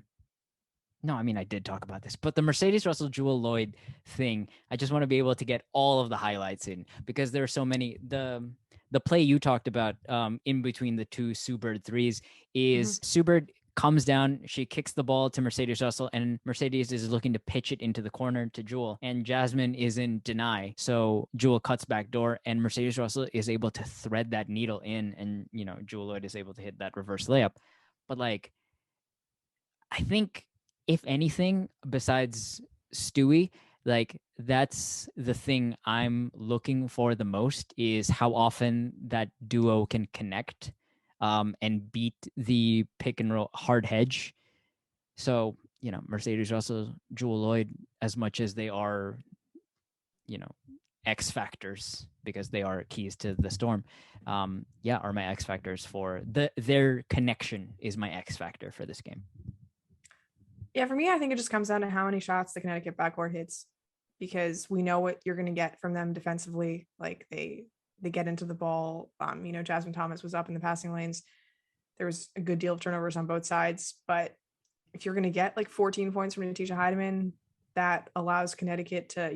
S2: I mean I did talk about this, but the Mercedes Russell Jewell Loyd thing, I just want to be able to get all of the highlights in because there are so many. The play you talked about in between the two Sue Bird threes is Sue Bird comes down, she kicks the ball to Mercedes Russell, and Mercedes is looking to pitch it into the corner to Jewell, and Jasmine is in deny. So Jewell cuts back door, and Mercedes Russell is able to thread that needle in, and Jewell Loyd is able to hit that reverse layup. But like, I think if anything, besides Stewie, like that's the thing I'm looking for the most is how often that duo can connect. And beat the pick and roll hard hedge. So, Mercedes Russell, Jewell Loyd, as much as they are, X factors because they are keys to the Storm, are my X factors for their connection is my X factor for this game.
S1: Yeah, for me, I think it just comes down to how many shots the Connecticut backcourt hits because we know what you're going to get from them defensively. Like they get into the ball. Jasmine Thomas was up in the passing lanes. There was a good deal of turnovers on both sides, but if you're going to get like 14 points from Napheesa Heidemann, that allows Connecticut to,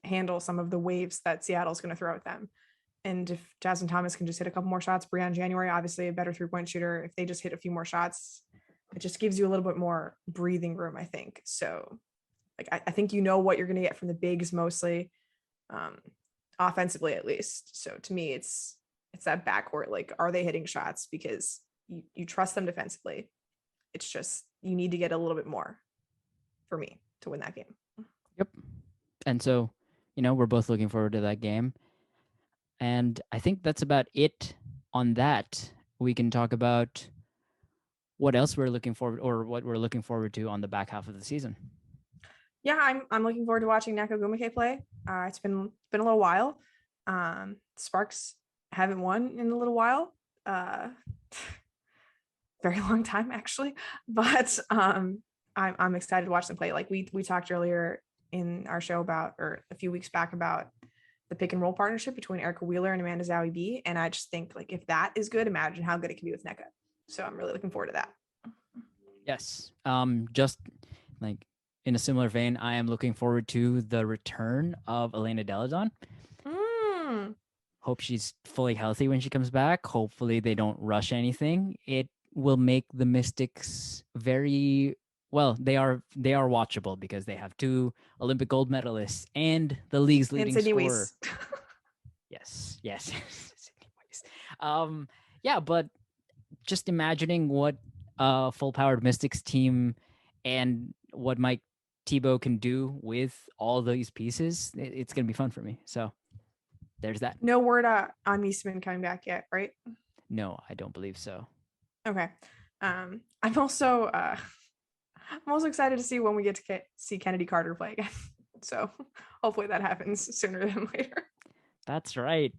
S1: handle some of the waves that Seattle's going to throw at them. And if Jasmine Thomas can just hit a couple more shots, Brianna January, obviously a better 3-point shooter. If they just hit a few more shots, it just gives you a little bit more breathing room, I think. So like, I think what you're going to get from the bigs mostly, offensively at least. So to me, it's that backcourt. Like, are they hitting shots? Because you trust them defensively. It's just, you need to get a little bit more for me to win that game.
S2: Yep. And so, we're both looking forward to that game. And I think that's about it on that. We can talk about what else we're looking forward, or what we're looking forward to on the back half of the season.
S1: Yeah, I'm looking forward to watching Nneka Ogwumike play. It's been a little while. Sparks haven't won in a little while. Very long time actually, but I'm excited to watch them play. Like we talked earlier in our show about, or a few weeks back, about the pick and roll partnership between Erica Wheeler and Amanda Zahui B. And I just think, like, if that is good, imagine how good it can be with Nneka. So I'm really looking forward to that.
S2: Yes. Just like in a similar vein, I am looking forward to the return of Elena Deladon. Hope she's fully healthy when she comes back. Hopefully they don't rush anything. It will make the Mystics very well. They are watchable because they have 2 Olympic gold medalists and the league's leading scorer. Yes. Yeah, but just imagining what a full-powered Mystics team and what Mike Thibault can do with all these pieces, it's gonna be fun for me. So there's that.
S1: No word on Eastman coming back yet, right?
S2: No, I don't believe so.
S1: Okay. I'm also excited to see when we get to see Kennedy Carter play again. So hopefully that happens sooner than later.
S2: That's right.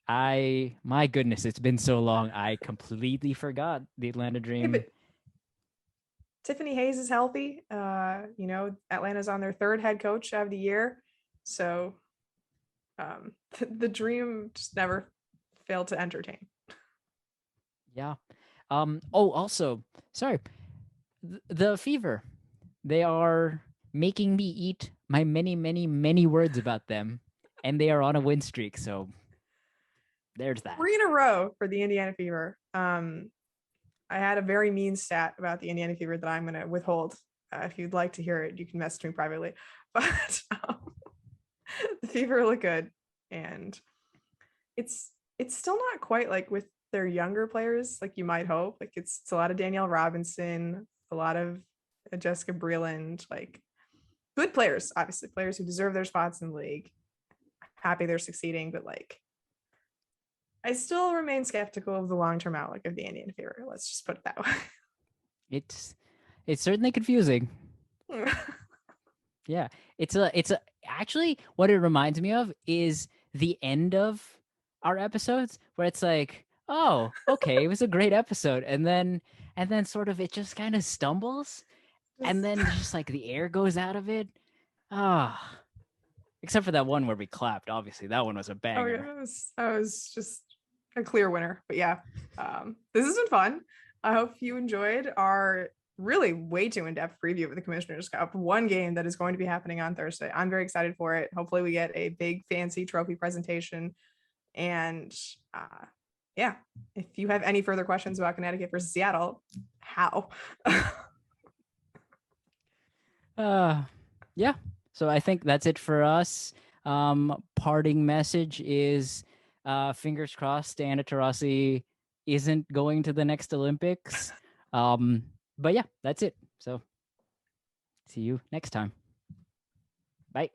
S2: My goodness, it's been so long. I completely forgot the Atlanta Dream.
S1: Hey, Tiffany Hayes is healthy. Atlanta's on their 3rd head coach of the year. So the Dream just never failed to entertain.
S2: Yeah. Also, sorry, the Fever. They are making me eat my many, many, many words about them, and they are on a win streak. So there's that.
S1: 3 in a row for the Indiana Fever. I had a very mean stat about the Indiana Fever that I'm going to withhold. If you'd like to hear it, you can message me privately. But the Fever look good, and it's still not quite like with their younger players, like you might hope. Like it's a lot of Danielle Robinson, a lot of Jessica Breland, like good players, obviously players who deserve their spots in the league. Happy they're succeeding, but like I still remain skeptical of the long-term outlook of the Indiana Fever. Let's just put it that way.
S2: It's certainly confusing. Yeah, it's actually what it reminds me of is the end of our episodes where it's like, oh, okay, it was a great episode, and then sort of it just kind of stumbles, and then just like the air goes out of it. Except for that one where we clapped. Obviously, that one was a banger.
S1: Oh, yeah, that was just a clear winner. But yeah, this has been fun. I hope you enjoyed our really way too in-depth preview of the Commissioner's Cup, one game that is going to be happening on Thursday. I'm very excited for it. Hopefully we get a big fancy trophy presentation. And yeah, if you have any further questions about Connecticut versus Seattle, how?
S2: Yeah. So I think that's it for us. Parting message is fingers crossed Anna Taurasi isn't going to the next Olympics. But yeah, that's it. So see you next time. Bye.